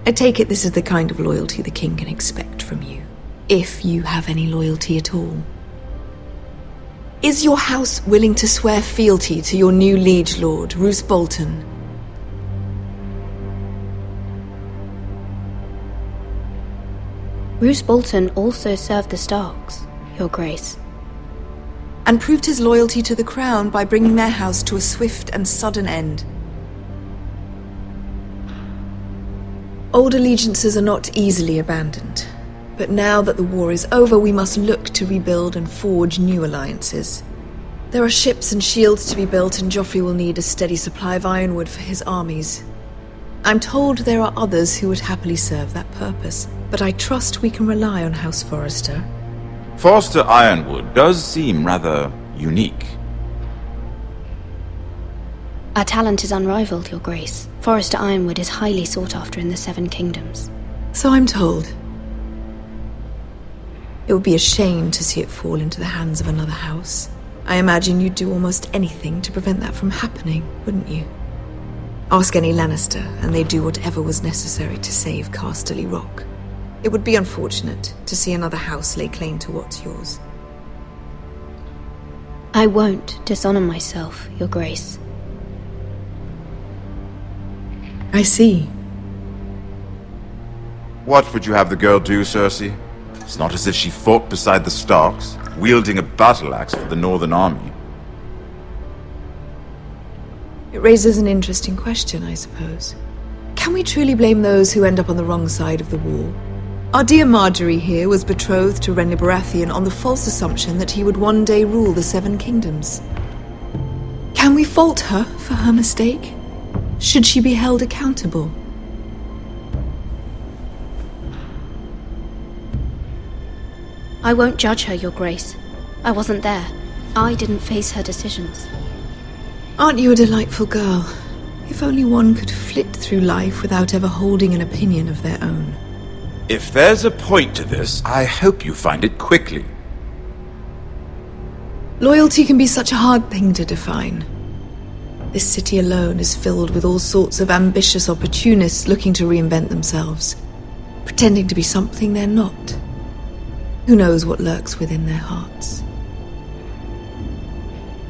I take it this is the kind of loyalty the king can expect from you, if you have any loyalty at all. Is your house willing to swear fealty to your new liege lord, Roose Bolton? Roose Bolton also served the Starks, Your Grace. And proved his loyalty to the crown by bringing their house to a swift and sudden end. Old allegiances are not easily abandoned, but now that the war is over, we must look to rebuild and forge new alliances. There are ships and shields to be built, and Joffrey will need a steady supply of ironwood for his armies. I'm told there are others who would happily serve that purpose, but I trust we can rely on House Forrester. Forrester Ironwood does seem rather unique. Our talent is unrivaled, Your Grace. Forrester Ironwood is highly sought after in the Seven Kingdoms. So I'm told. It would be a shame to see it fall into the hands of another house. I imagine you'd do almost anything to prevent that from happening, wouldn't you? Ask any Lannister, and they'd do whatever was necessary to save Casterly Rock. It would be unfortunate to see another house lay claim to what's yours. I won't dishonor myself, Your Grace. I see. What would you have the girl do, Cersei? It's not as if she fought beside the Starks, wielding a battle axe for the Northern Army. It raises an interesting question, I suppose. Can we truly blame those who end up on the wrong side of the war? Our dear Marjorie here was betrothed to Renly Baratheon on the false assumption that he would one day rule the Seven Kingdoms. Can we fault her for her mistake? Should she be held accountable? I won't judge her, Your Grace. I wasn't there. I didn't face her decisions. Aren't you a delightful girl? If only one could flit through life without ever holding an opinion of their own. If there's a point to this, I hope you find it quickly. Loyalty can be such a hard thing to define. This city alone is filled with all sorts of ambitious opportunists looking to reinvent themselves, pretending to be something they're not. Who knows what lurks within their hearts?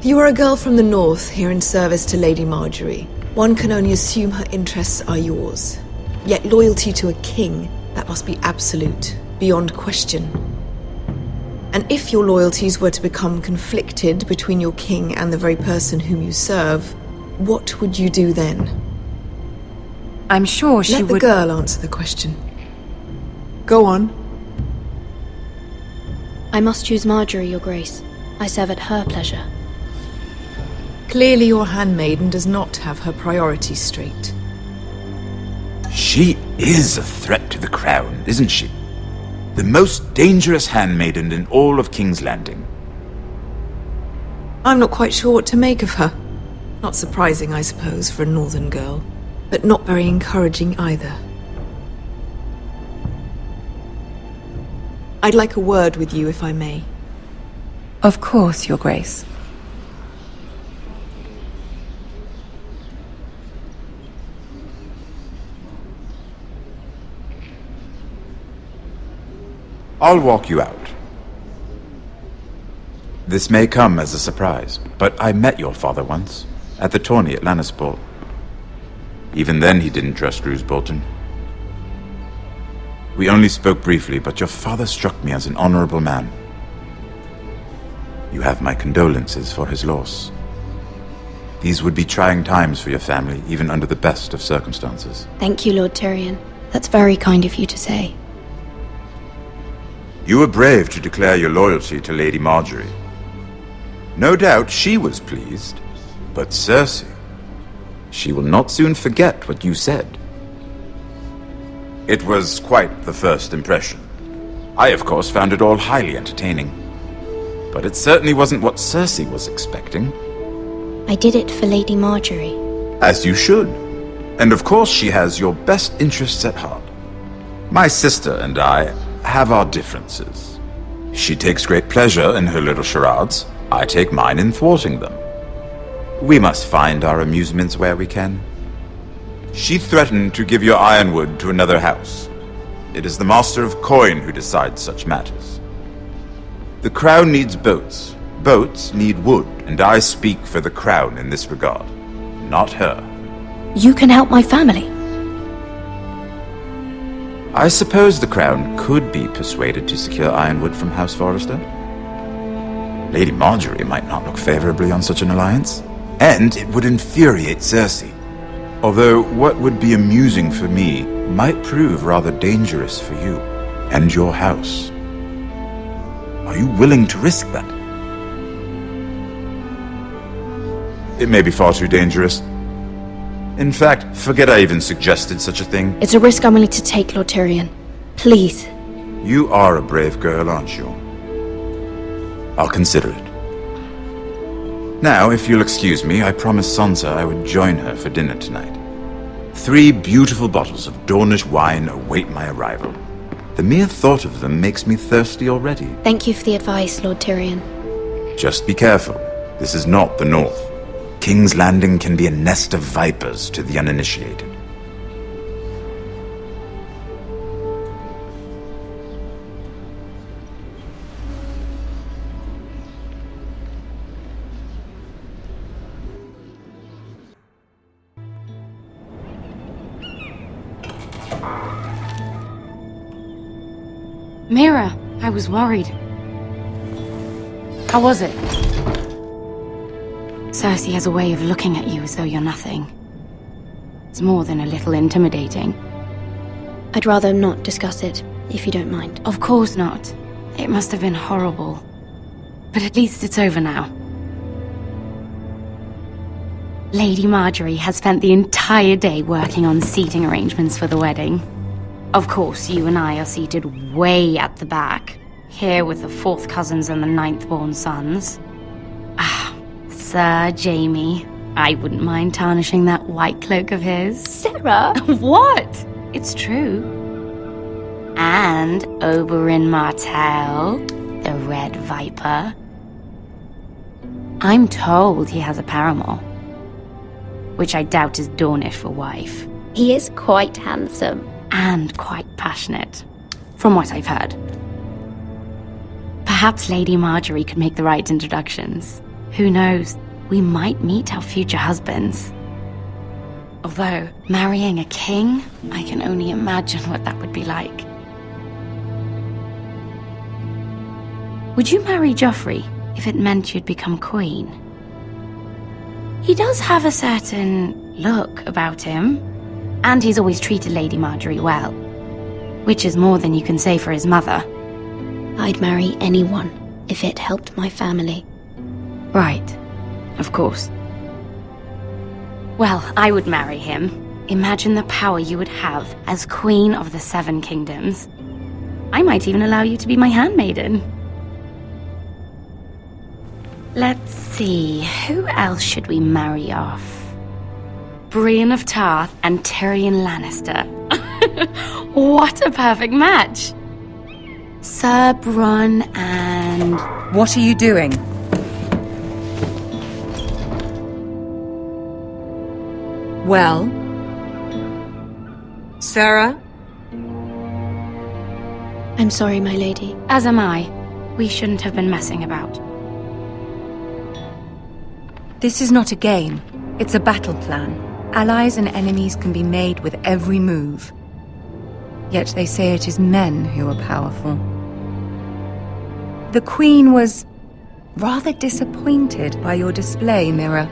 You are a girl from the north here in service to Lady Marjorie. One can only assume her interests are yours. Yet loyalty to a king, that must be absolute, beyond question. And if your loyalties were to become conflicted between your king and the very person whom you serve, what would you do then? I'm sure she would... Let the girl answer the question. Go on. I must choose Marjorie, Your Grace. I serve at her pleasure. Clearly your handmaiden does not have her priorities straight. She is a threat to the crown, isn't she? The most dangerous handmaiden in all of King's Landing. I'm not quite sure what to make of her. Not surprising, I suppose, for a northern girl, but not very encouraging either. I'd like a word with you, if I may. Of course, Your Grace. I'll walk you out. This may come as a surprise, but I met your father once, at the tourney at Lannisport. Even then he didn't trust Roose Bolton. We only spoke briefly, but your father struck me as an honorable man. You have my condolences for his loss. These would be trying times for your family, even under the best of circumstances. Thank you, Lord Tyrion. That's very kind of you to say. You were brave to declare your loyalty to Lady Marjorie. No doubt she was pleased, but Cersei, she will not soon forget what you said. It was quite the first impression. I, of course, found it all highly entertaining. But it certainly wasn't what Cersei was expecting. I did it for Lady Marjorie. As you should. And of course she has your best interests at heart. My sister and I have our differences. She takes great pleasure in her little charades. I take mine in thwarting them. We must find our amusements where we can. She threatened to give your ironwood to another house. It is the Master of Coin who decides such matters. The Crown needs boats. Boats need wood, and I speak for the Crown in this regard, not her. You can help my family. I suppose the Crown could be persuaded to secure ironwood from House Forrester. Lady Marjorie might not look favorably on such an alliance, and it would infuriate Cersei. Although what would be amusing for me might prove rather dangerous for you and your house. Are you willing to risk that? It may be far too dangerous. In fact, forget I even suggested such a thing. It's a risk I'm willing to take, Lord Tyrion. Please. You are a brave girl, aren't you? I'll consider it. Now, if you'll excuse me, I promised Sansa I would join her for dinner tonight. 3 beautiful bottles of Dornish wine await my arrival. The mere thought of them makes me thirsty already. Thank you for the advice, Lord Tyrion. Just be careful. This is not the North. King's Landing can be a nest of vipers to the uninitiated. Mira, I was worried. How was it? Cersei has a way of looking at you as though you're nothing. It's more than a little intimidating. I'd rather not discuss it, if you don't mind. Of course not. It must have been horrible. But at least it's over now. Lady Marjorie has spent the entire day working on seating arrangements for the wedding. Of course, you and I are seated way at the back, here with the 4th cousins and the 9th-born sons. Ah, Sir Jaime. I wouldn't mind tarnishing that white cloak of his. Sarah! What? It's true. And Oberyn Martell, the Red Viper. I'm told he has a paramour, which I doubt is Dornish for wife. He is quite handsome. And quite passionate, from what I've heard. Perhaps Lady Marjorie could make the right introductions. Who knows? We might meet our future husbands. Although, marrying a king, I can only imagine what that would be like. Would you marry Joffrey if it meant you'd become queen? He does have a certain look about him. And he's always treated Lady Marjorie well. Which is more than you can say for his mother. I'd marry anyone if it helped my family. Right. Of course. Well, I would marry him. Imagine the power you would have as Queen of the 7 Kingdoms. I might even allow you to be my handmaiden. Let's see, who else should we marry off? Brienne of Tarth and Tyrion Lannister. What a perfect match! Sir Bronn and... What are you doing? Well? Sarah? I'm sorry, my lady. As am I. We shouldn't have been messing about. This is not a game. It's a battle plan. Allies and enemies can be made with every move. Yet they say it is men who are powerful. The Queen was rather disappointed by your display, Mira.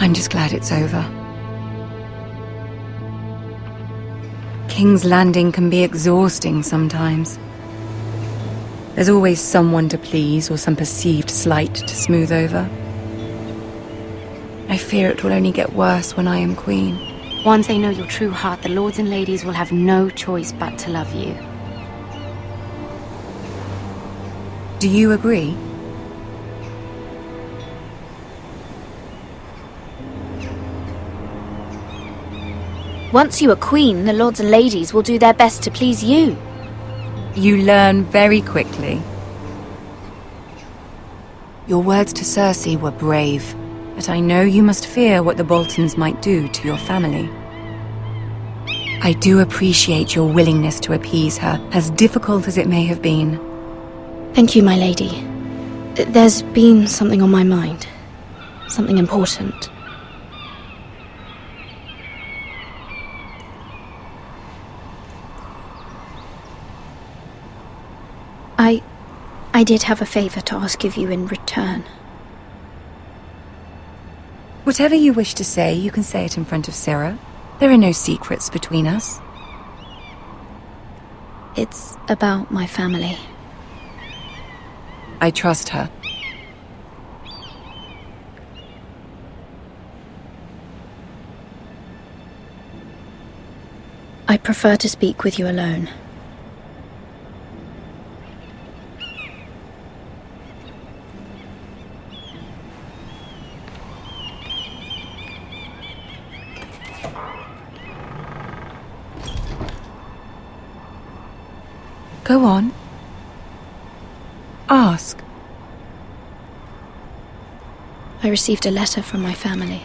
I'm just glad it's over. King's Landing can be exhausting sometimes. There's always someone to please or some perceived slight to smooth over. I fear it will only get worse when I am queen. Once they know your true heart, the lords and ladies will have no choice but to love you. Do you agree? Once you are queen, the lords and ladies will do their best to please you. You learn very quickly. Your words to Cersei were brave, but I know you must fear what the Boltons might do to your family. I do appreciate your willingness to appease her, as difficult as it may have been. Thank you, my lady. There's been something on my mind. Something important. I did have a favor to ask of you in return. Whatever you wish to say, you can say it in front of Sarah. There are no secrets between us. It's about my family. I trust her. I prefer to speak with you alone. Go on. Ask. I received a letter from my family.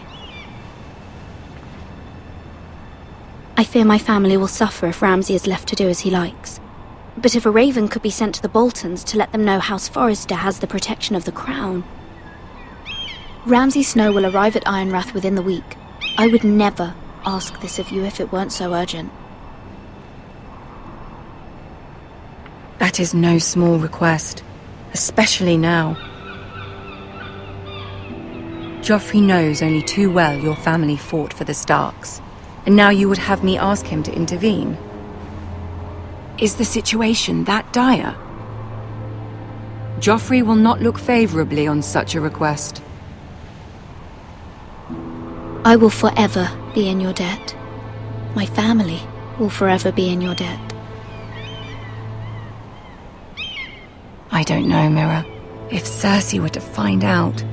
I fear my family will suffer if Ramsay is left to do as he likes. But if a raven could be sent to the Boltons to let them know House Forrester has the protection of the crown. Ramsay Snow will arrive at Ironrath within the week. I would never ask this of you if it weren't so urgent. That is no small request, especially now. Joffrey knows only too well your family fought for the Starks, and now you would have me ask him to intervene. Is the situation that dire? Joffrey will not look favorably on such a request. I will forever be in your debt. My family will forever be in your debt. I don't know, Mira. If Cersei were to find out...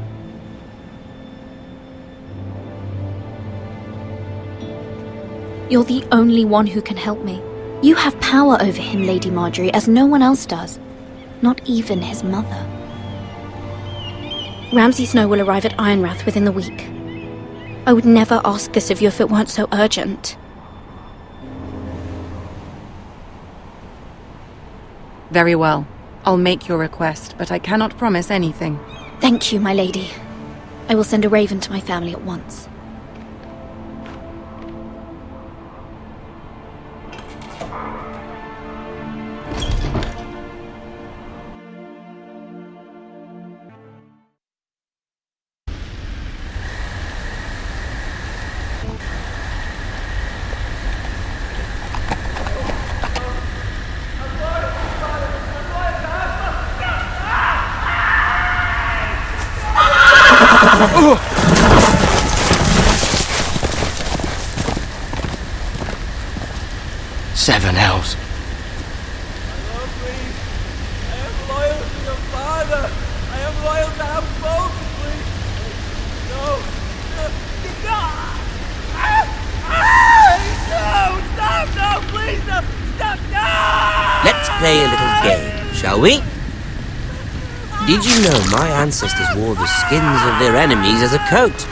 You're the only one who can help me. You have power over him, Lady Marjorie, as no one else does. Not even his mother. Ramsay Snow will arrive at Ironrath within the week. I would never ask this of you if it weren't so urgent. Very well. I'll make your request, but I cannot promise anything. Thank you, my lady. I will send a raven to my family at once. Seven hells. I am loyal to your father. I am loyal to House Bolton, please. No. No, stop, no, please, no, stop, no! Let's play a little game, shall we? Did you know my ancestors wore the skins of their enemies as a coat?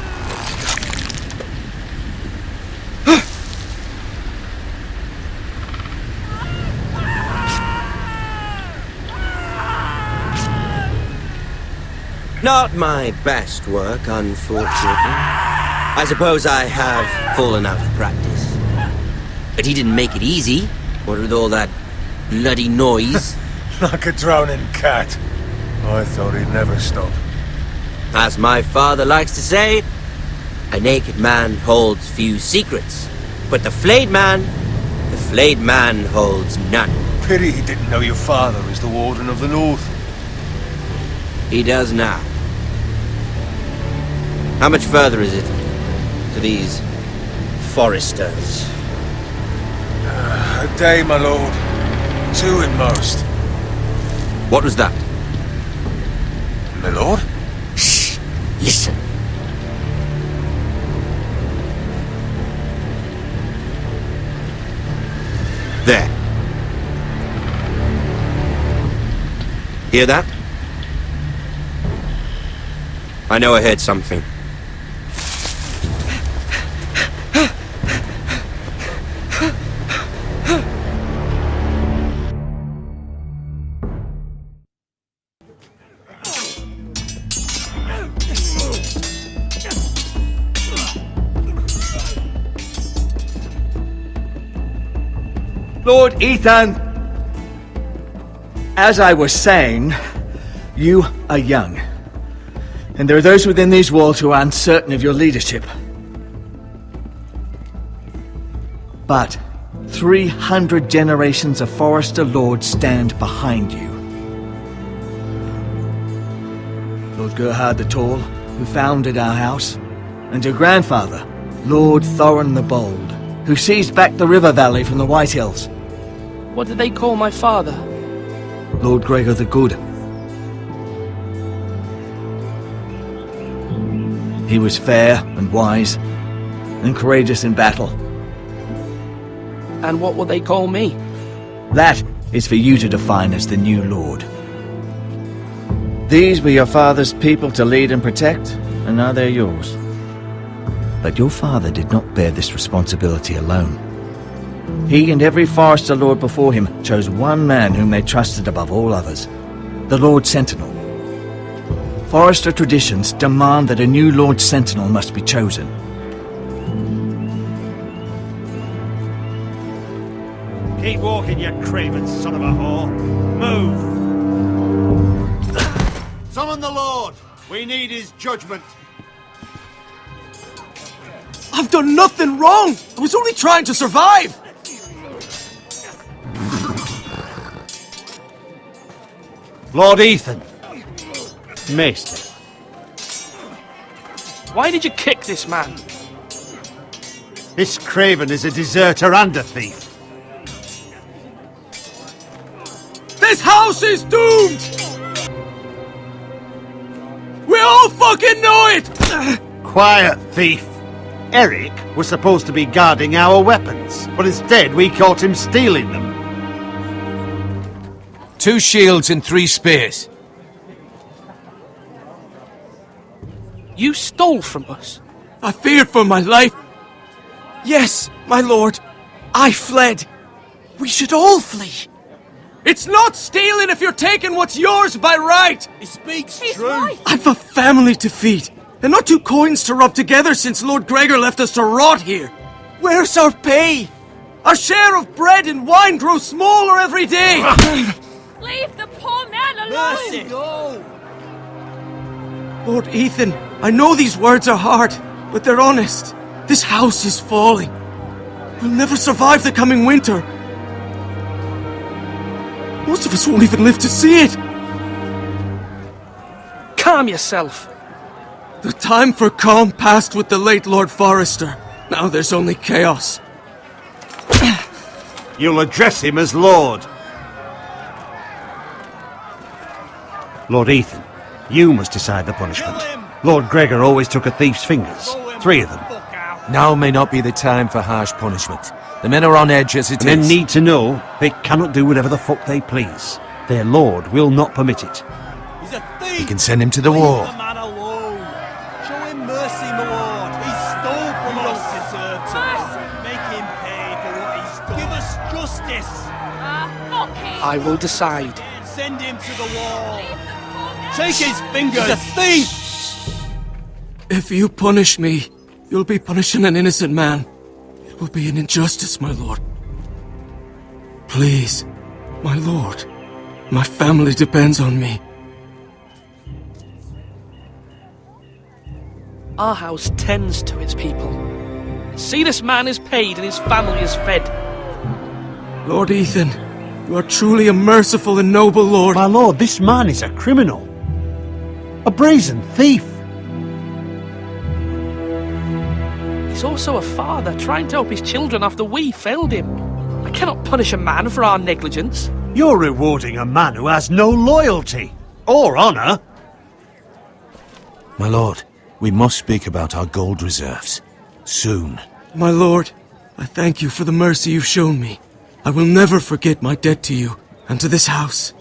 Not my best work, unfortunately. I suppose I have fallen out of practice. But he didn't make it easy, what with all that bloody noise. Like a drowning cat. I thought he'd never stop. As my father likes to say, a naked man holds few secrets, but the flayed man holds none. Pity he didn't know your father is the Warden of the North. He does now. How much further is it to these Foresters? A day, my lord. 2 at most. What was that? My lord? Shh! Listen. There. Hear that? I know I heard something. Lord Ethan! As I was saying, you are young. And there are those within these walls who are uncertain of your leadership. But 300 generations of Forester Lords stand behind you. Lord Gerhard the Tall, who founded our house, and your grandfather, Lord Thorin the Bold, who seized back the river valley from the White Hills. What did they call my father? Lord Gregor the Good. He was fair and wise, and courageous in battle. And what will they call me? That is for you to define as the new Lord. These were your father's people to lead and protect, and now they're yours. But your father did not bear this responsibility alone. He and every Forester Lord before him chose one man whom they trusted above all others, the Lord Sentinel. Forester traditions demand that a new Lord Sentinel must be chosen. Keep walking, you craven son of a whore. Move! Summon the Lord! We need his judgment. I've done nothing wrong! I was only trying to survive! Lord Ethan. Maester. Why did you kick this man? This craven is a deserter and a thief. This house is doomed! We all fucking know it! Quiet, thief. Eric was supposed to be guarding our weapons, but instead we caught him stealing them. 2 shields and 3 spears. You stole from us. I feared for my life. Yes, my lord. I fled. We should all flee. It's not stealing if you're taking what's yours by right. He speaks true. Right. I've a family to feed, and not 2 coins to rub together since Lord Gregor left us to rot here. Where's our pay? Our share of bread and wine grows smaller every day. Leave the poor man alone! Mercy. No. Lord Ethan, I know these words are hard, but they're honest. This house is falling. We'll never survive the coming winter. Most of us won't even live to see it. Calm yourself. The time for calm passed with the late Lord Forester. Now there's only chaos. You'll address him as Lord. Lord Ethan, you must decide the punishment. Lord Gregor always took a thief's fingers. 3 of them. Now may not be the time for harsh punishment. The men are on edge as it is. Men need to know they cannot do whatever the fuck they please. Their lord will not permit it. He's a thief! We can send him to the wall. Leave the man alone. Show him mercy, my lord. He stole from us. Make him pay for what he stole. Give us justice. Fuck him! I will decide. Send him to the wall. Take his fingers. He's a thief. If you punish me, you'll be punishing an innocent man. It will be an injustice, my lord. Please, my lord. My family depends on me. Our house tends to its people. See, this man is paid and his family is fed. Lord Ethan, you are truly a merciful and noble lord. My lord, this man is a criminal. A brazen thief. He's also a father, trying to help his children after we failed him. I cannot punish a man for our negligence. You're rewarding a man who has no loyalty or honor. My lord, we must speak about our gold reserves. Soon. My lord, I thank you for the mercy you've shown me. I will never forget my debt to you and to this house.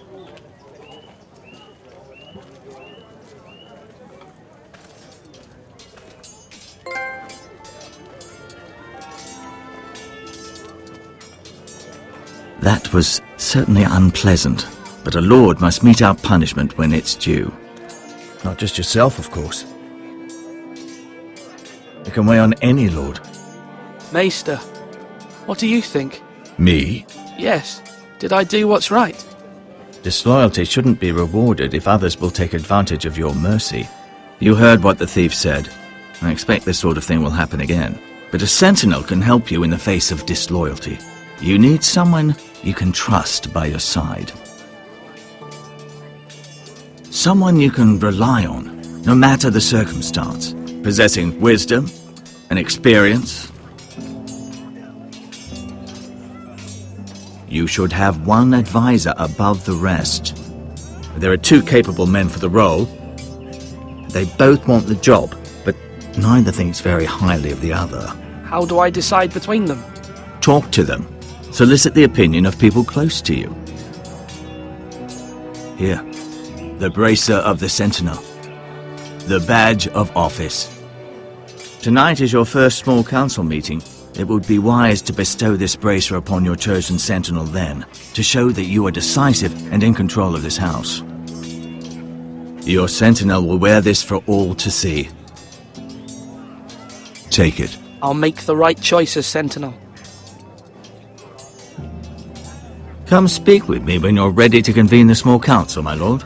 That was certainly unpleasant, but a lord must mete out punishment when it's due. Not just yourself, of course. It can weigh on any lord. Maester, what do you think? Me? Yes. Did I do what's right? Disloyalty shouldn't be rewarded if others will take advantage of your mercy. You heard what the thief said. I expect this sort of thing will happen again. But a sentinel can help you in the face of disloyalty. You need someone you can trust by your side. Someone you can rely on, no matter the circumstance, possessing wisdom and experience. You should have one advisor above the rest. There are two capable men for the role. They both want the job, but neither thinks very highly of the other. How do I decide between them? Talk to them. Solicit the opinion of people close to you. Here, the bracer of the Sentinel. The badge of office. Tonight is your first small council meeting. It would be wise to bestow this bracer upon your chosen Sentinel then, to show that you are decisive and in control of this house. Your Sentinel will wear this for all to see. Take it. I'll make the right choice as Sentinel. Come speak with me when you're ready to convene the small council, my lord.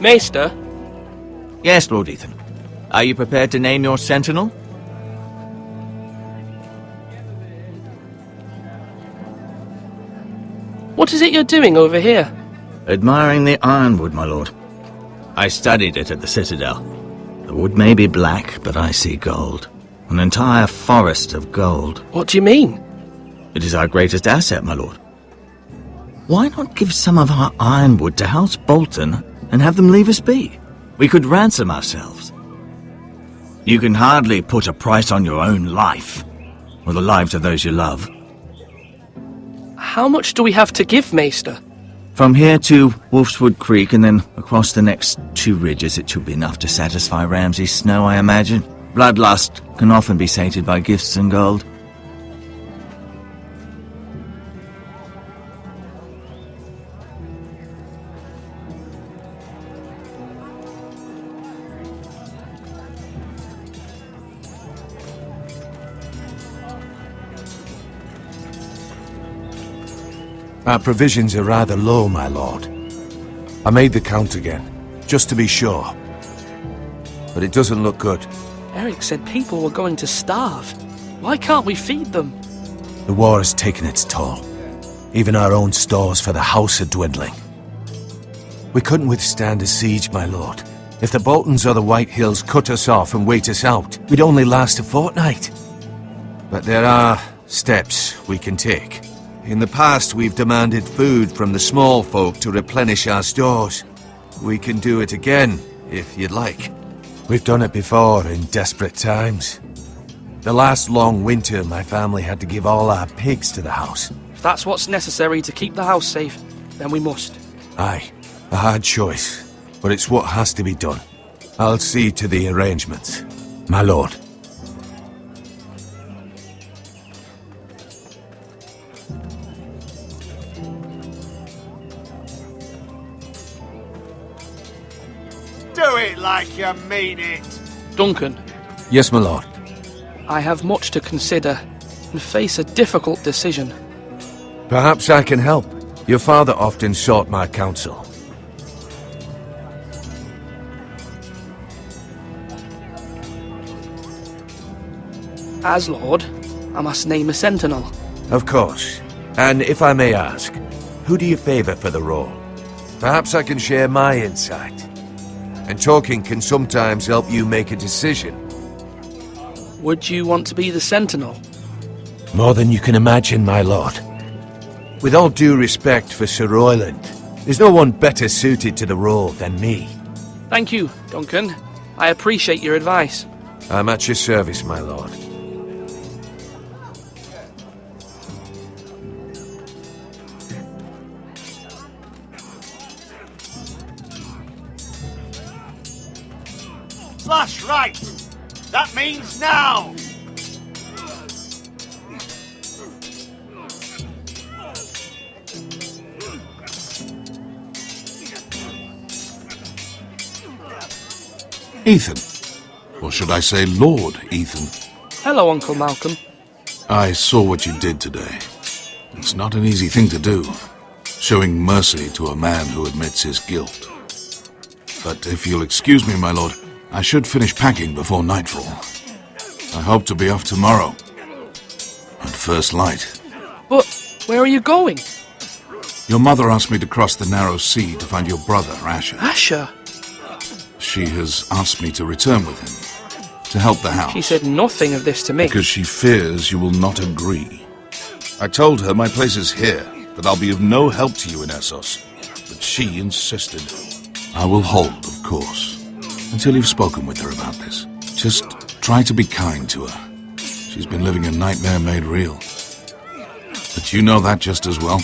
Maester? Yes, Lord Ethan. Are you prepared to name your sentinel? What is it you're doing over here? Admiring the ironwood, my lord. I studied it at the Citadel. The wood may be black, but I see gold. An entire forest of gold. What do you mean? It is our greatest asset, my lord. Why not give some of our ironwood to House Bolton and have them leave us be? We could ransom ourselves. You can hardly put a price on your own life, or the lives of those you love. How much do we have to give, Maester? From here to Wolfswood Creek and then across the next 2 ridges, it should be enough to satisfy Ramsay Snow, I imagine. Bloodlust can often be sated by gifts and gold. Our provisions are rather low, my lord. I made the count again, just to be sure. But it doesn't look good. Eric said people were going to starve. Why can't we feed them? The war has taken its toll. Even our own stores for the house are dwindling. We couldn't withstand a siege, my lord. If the Boltons or the White Hills cut us off and wait us out, we'd only last a fortnight. But there are steps we can take. In the past, we've demanded food from the small folk to replenish our stores. We can do it again, if you'd like. We've done it before in desperate times. The last long winter, my family had to give all our pigs to the house. If that's what's necessary to keep the house safe, then we must. Aye, a hard choice, but it's what has to be done. I'll see to the arrangements, my lord. Do it like you mean it. Duncan. Yes, my lord. I have much to consider and face a difficult decision. Perhaps I can help. Your father often sought my counsel. As Lord, I must name a sentinel. Of course. And if I may ask, who do you favor for the role? Perhaps I can share my insight. And talking can sometimes help you make a decision. Would you want to be the sentinel? More than you can imagine, my lord. With all due respect for Sir Royland, there's no one better suited to the role than me. Thank you, Duncan. I appreciate your advice. I'm at your service, my lord. Slash right! That means now! Ethan. Or should I say Lord Ethan? Hello, Uncle Malcolm. I saw what you did today. It's not an easy thing to do, showing mercy to a man who admits his guilt. But if you'll excuse me, my lord, I should finish packing before nightfall. I hope to be off tomorrow. At first light. But where are you going? Your mother asked me to cross the narrow sea to find your brother, Asher. Asher? She has asked me to return with him, to help the house. She said nothing of this to me. Because she fears you will not agree. I told her my place is here, that I'll be of no help to you in Essos. But she insisted. I will hold, of course, until you've spoken with her about this. Just try to be kind to her. She's been living a nightmare made real. But you know that just as well.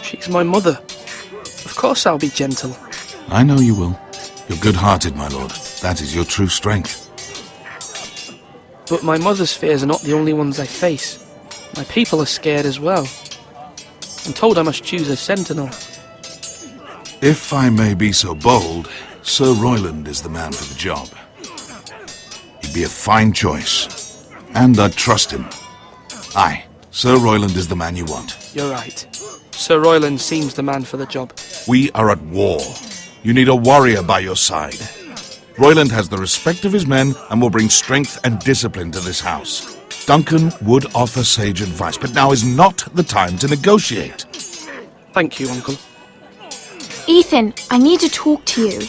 She's my mother. Of course I'll be gentle. I know you will. You're good-hearted, my lord. That is your true strength. But my mother's fears are not the only ones I face. My people are scared as well. I'm told I must choose a sentinel. If I may be so bold, Sir Royland is the man for the job. He'd be a fine choice. And I'd trust him. Aye, Sir Royland is the man you want. You're right. Sir Royland seems the man for the job. We are at war. You need a warrior by your side. Royland has the respect of his men and will bring strength and discipline to this house. Duncan would offer sage advice, but now is not the time to negotiate. Thank you, Uncle. Ethan, I need to talk to you.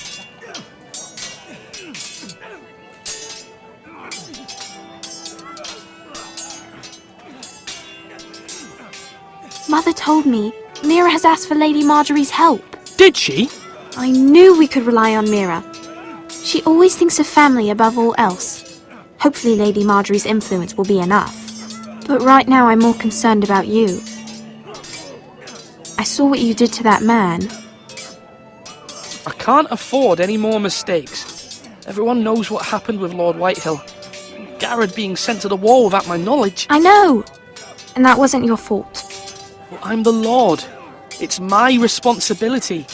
Mother told me Mira has asked for Lady Marjorie's help. Did she? I knew we could rely on Mira. She always thinks of family above all else. Hopefully Lady Marjorie's influence will be enough. But right now I'm more concerned about you. I saw what you did to that man. I can't afford any more mistakes. Everyone knows what happened with Lord Whitehill. Garrett being sent to the war without my knowledge. I know! And that wasn't your fault. Well, I'm the Lord. It's my responsibility.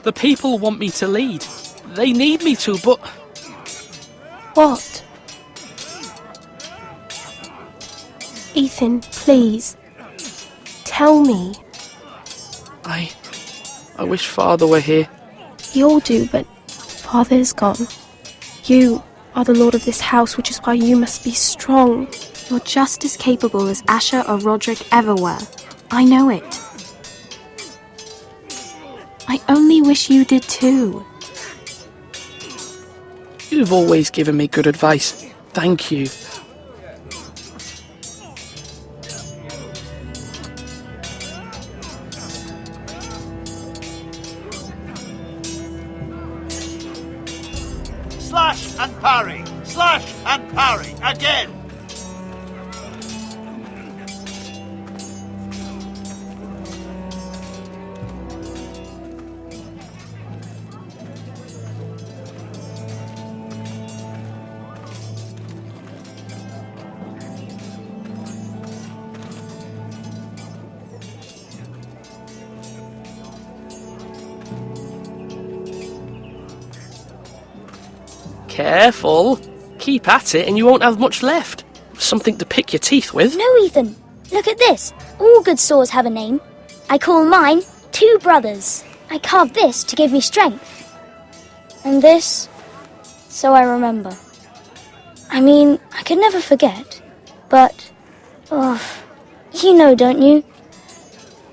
The people want me to lead. They need me to, but... What? Ethan, please. Tell me. I wish Father were here. We all do, but Father is gone. You are the lord of this house, which is why you must be strong. You're just as capable as Asher or Roderick ever were. I know it. I only wish you did too. You've always given me good advice. Thank you. Slash and parry! Slash and parry! Again! Careful. Keep at it and you won't have much left. Something to pick your teeth with. No, Ethan. Look at this. All good swords have a name. I call mine Two Brothers. I carved this to give me strength. And this, so I remember. I mean, I could never forget. But, you know, don't you?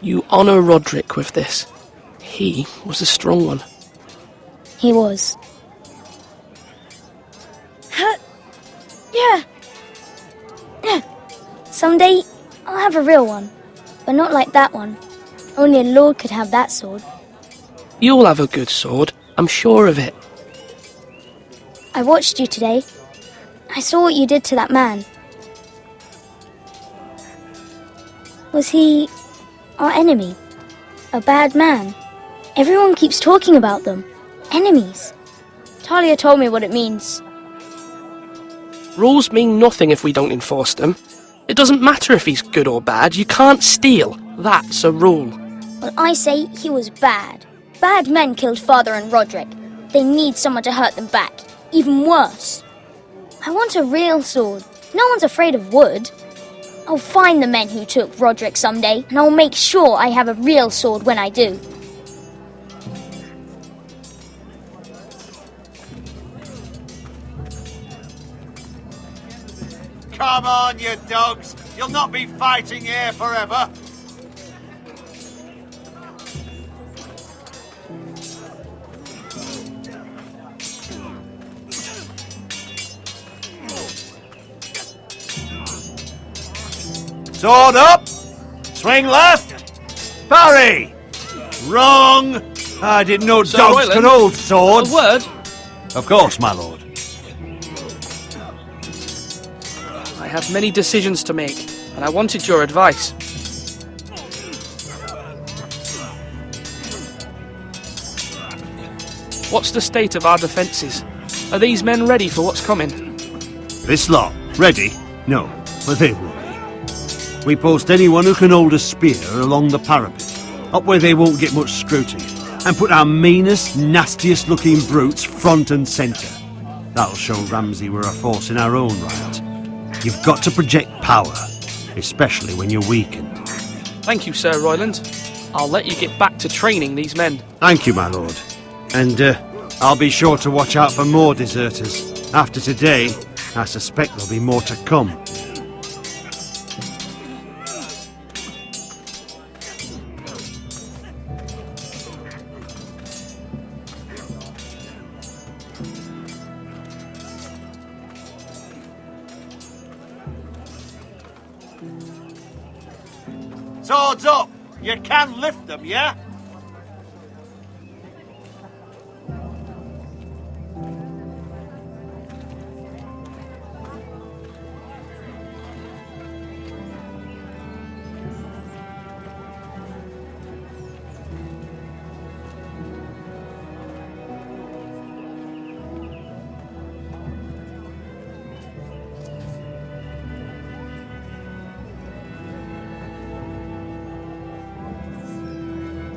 You honour Roderick with this. He was a strong one. He was. Yeah. Someday, I'll have a real one. But not like that one. Only a lord could have that sword. You'll have a good sword, I'm sure of it. I watched you today. I saw what you did to that man. Was he our enemy? A bad man? Everyone keeps talking about them. Enemies. Talia told me what it means. Rules mean nothing if we don't enforce them. It doesn't matter if he's good or bad, you can't steal. That's a rule. Well, I say he was bad. Bad men killed Father and Roderick. They need someone to hurt them back. Even worse. I want a real sword. No one's afraid of wood. I'll find the men who took Roderick someday, and I'll make sure I have a real sword when I do. Come on, you dogs. You'll not be fighting here forever. Sword up! Swing left! Parry! Wrong! I didn't know Sir dogs Royland, could hold swords. A word? Of course, my lord. I have many decisions to make, and I wanted your advice. What's the state of our defences? Are these men ready for what's coming? This lot, ready? No, but they will be. We post anyone who can hold a spear along the parapet, up where they won't get much scrutiny, and put our meanest, nastiest looking brutes front and centre. That'll show Ramsay we're a force in our own right. You've got to project power, especially when you're weakened. Thank you, Sir Royland. I'll let you get back to training these men. Thank you, my lord. And I'll be sure to watch out for more deserters. After today, I suspect there'll be more to come. Swords up! You can lift them, yeah?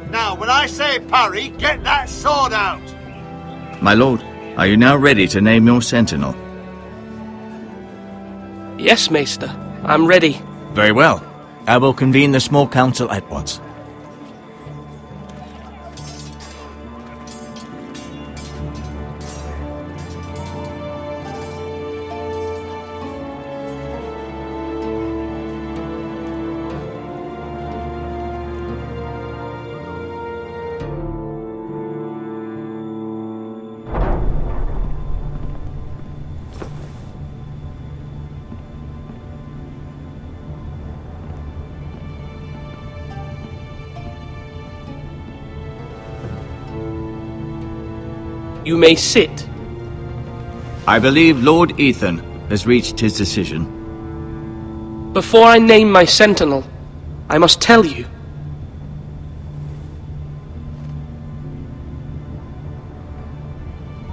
Now, when I say parry, get that sword out! My lord, are you now ready to name your sentinel? Yes, Maester. I'm ready. Very well. I will convene the small council at once. You may sit. I believe Lord Ethan has reached his decision. Before I name my sentinel, I must tell you.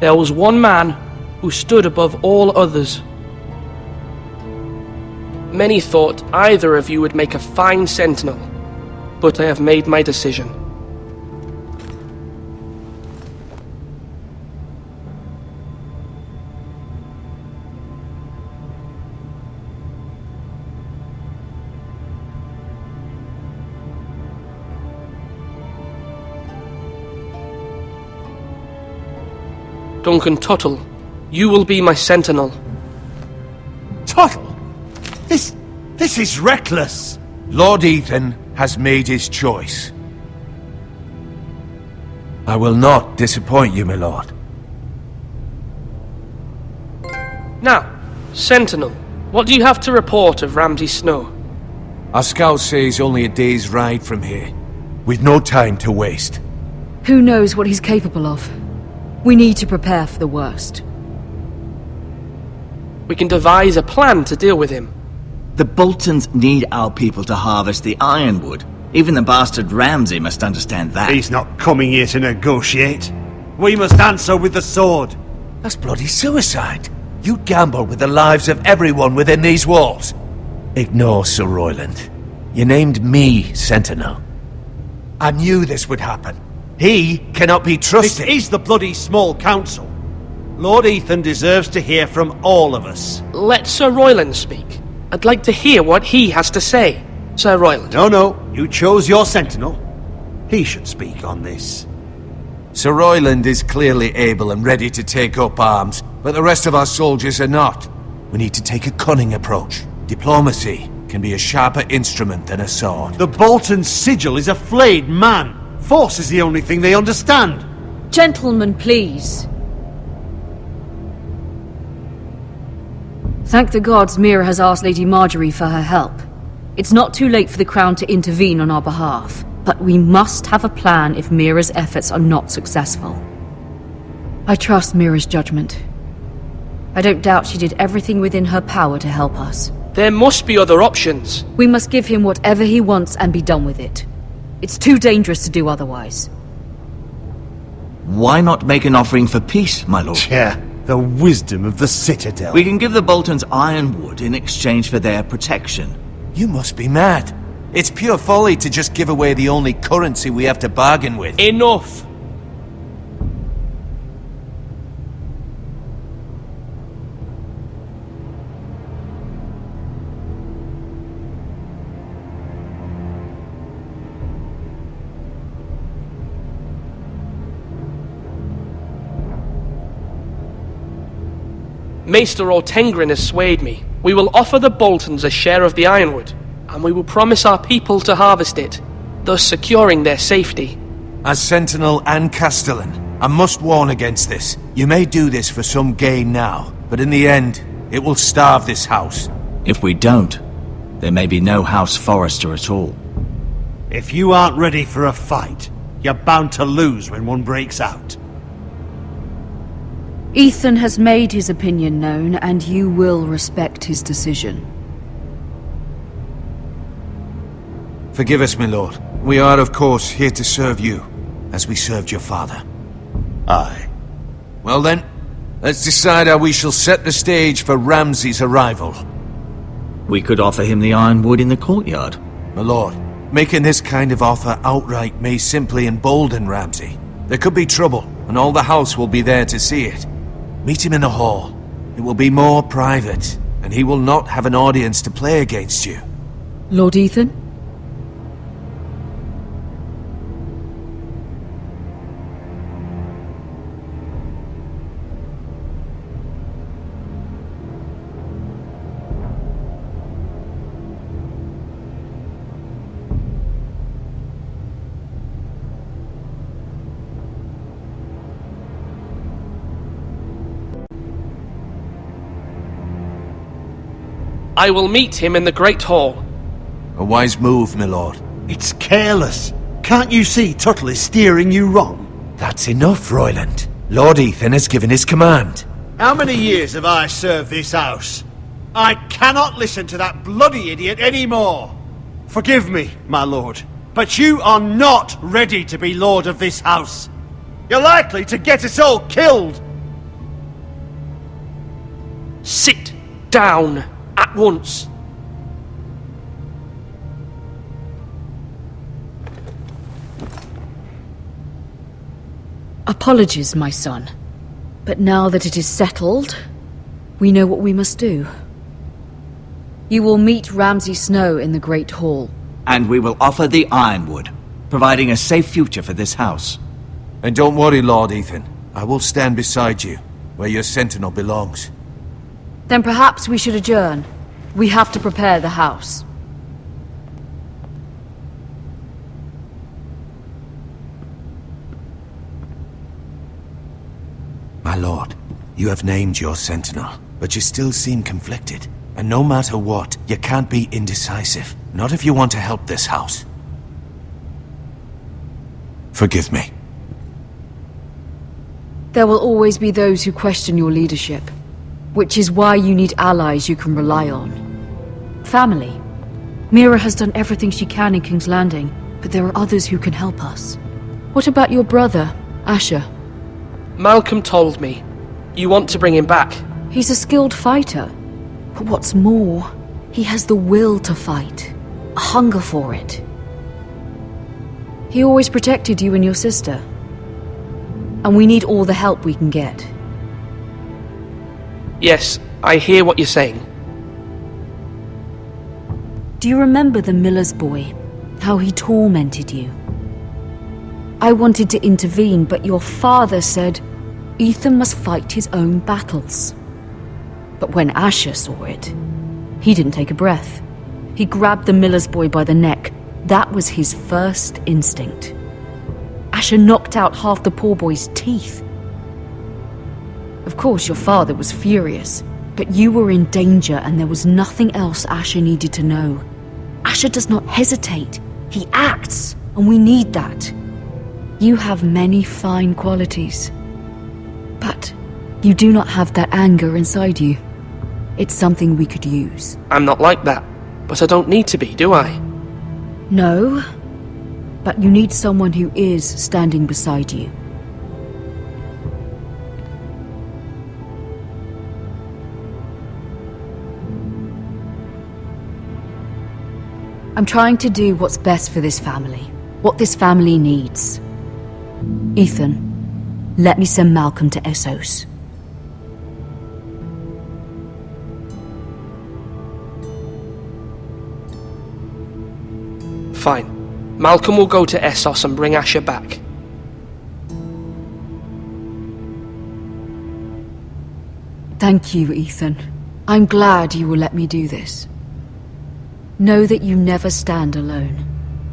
There was one man who stood above all others. Many thought either of you would make a fine sentinel, but I have made my decision. Duncan Tuttle, you will be my sentinel. Tuttle! This is reckless! Lord Ethan has made his choice. I will not disappoint you, my lord. Now, Sentinel, what do you have to report of Ramsay Snow? Our scouts say he's only a day's ride from here, with no time to waste. Who knows what he's capable of? We need to prepare for the worst. We can devise a plan to deal with him. The Boltons need our people to harvest the ironwood. Even the bastard Ramsay must understand that. He's not coming here to negotiate. We must answer with the sword. That's bloody suicide. You gamble with the lives of everyone within these walls. Ignore Sir Royland. You named me Sentinel. I knew this would happen. He cannot be trusted. This is the bloody small council. Lord Ethan deserves to hear from all of us. Let Sir Royland speak. I'd like to hear what he has to say. Sir Royland. No. You chose your sentinel. He should speak on this. Sir Royland is clearly able and ready to take up arms, but the rest of our soldiers are not. We need to take a cunning approach. Diplomacy can be a sharper instrument than a sword. The Bolton sigil is a flayed man. Force is the only thing they understand. Gentlemen, please. Thank the gods Mira has asked Lady Marjorie for her help. It's not too late for the Crown to intervene on our behalf, but we must have a plan if Mira's efforts are not successful. I trust Mira's judgment. I don't doubt she did everything within her power to help us. There must be other options. We must give him whatever he wants and be done with it. It's too dangerous to do otherwise. Why not make an offering for peace, my lord? Yeah, the wisdom of the Citadel. We can give the Boltons ironwood in exchange for their protection. You must be mad. It's pure folly to just give away the only currency we have to bargain with. Enough! Maester Ortengrin has swayed me. We will offer the Boltons a share of the ironwood, and we will promise our people to harvest it, thus securing their safety. As Sentinel and Castellan, I must warn against this. You may do this for some gain now, but in the end, it will starve this house. If we don't, there may be no House Forrester at all. If you aren't ready for a fight, you're bound to lose when one breaks out. Ethan has made his opinion known, and you will respect his decision. Forgive us, my lord. We are, of course, here to serve you, as we served your father. Aye. Well then, let's decide how we shall set the stage for Ramsay's arrival. We could offer him the ironwood in the courtyard. My lord, making this kind of offer outright may simply embolden Ramsay. There could be trouble, and all the house will be there to see it. Meet him in the hall. It will be more private, and he will not have an audience to play against you. Lord Ethan? I will meet him in the Great Hall. A wise move, my lord. It's careless. Can't you see Tuttle is steering you wrong? That's enough, Royland. Lord Ethan has given his command. How many years have I served this house? I cannot listen to that bloody idiot anymore. Forgive me, my lord, but you are not ready to be lord of this house. You're likely to get us all killed. Sit down at once. Apologies, my son. But now that it is settled, we know what we must do. You will meet Ramsay Snow in the Great Hall. And we will offer the ironwood, providing a safe future for this house. And don't worry, Lord Ethan. I will stand beside you, where your sentinel belongs. Then perhaps we should adjourn. We have to prepare the house. My lord, You have named your sentinel, but you still seem conflicted. And no matter what, you can't be indecisive. Not if you want to help this house. Forgive me. There will always be those who question your leadership, which is why you need allies you can rely on. Family. Mira has done everything she can in King's Landing, but there are others who can help us. What about your brother, Asher? Malcolm told me. You want to bring him back. He's a skilled fighter. But what's more, he has the will to fight. A hunger for it. He always protected you and your sister. And we need all the help we can get. Yes, I hear what you're saying. Do you remember the miller's boy? How he tormented you? I wanted to intervene, but your father said Ethan must fight his own battles. But when Asher saw it, he didn't take a breath. He grabbed the miller's boy by the neck. That was his first instinct. Asher knocked out half the poor boy's teeth. Of course, your father was furious, but you were in danger and there was nothing else Asher needed to know. Asher does not hesitate. He acts, and we need that. You have many fine qualities, but you do not have that anger inside you. It's something we could use. I'm not like that, but I don't need to be, do I? No, but you need someone who is standing beside you. I'm trying to do what's best for this family, what this family needs. Ethan, let me send Malcolm to Essos. Fine. Malcolm will go to Essos and bring Asher back. Thank you, Ethan. I'm glad you will let me do this. Know that you never stand alone.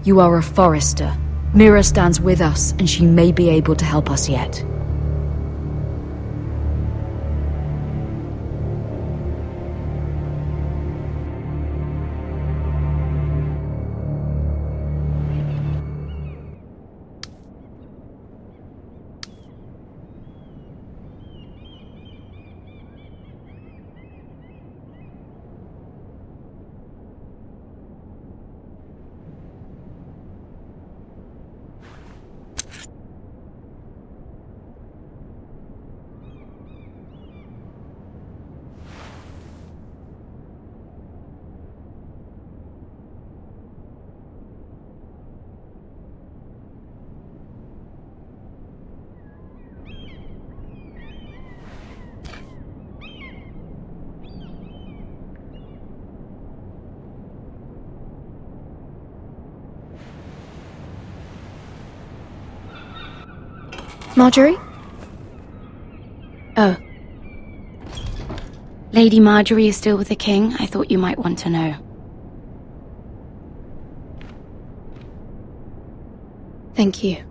You are a Forester. Mira stands with us, and she may be able to help us yet. Marjorie? Oh. Lady Marjorie is still with the king. I thought you might want to know. Thank you.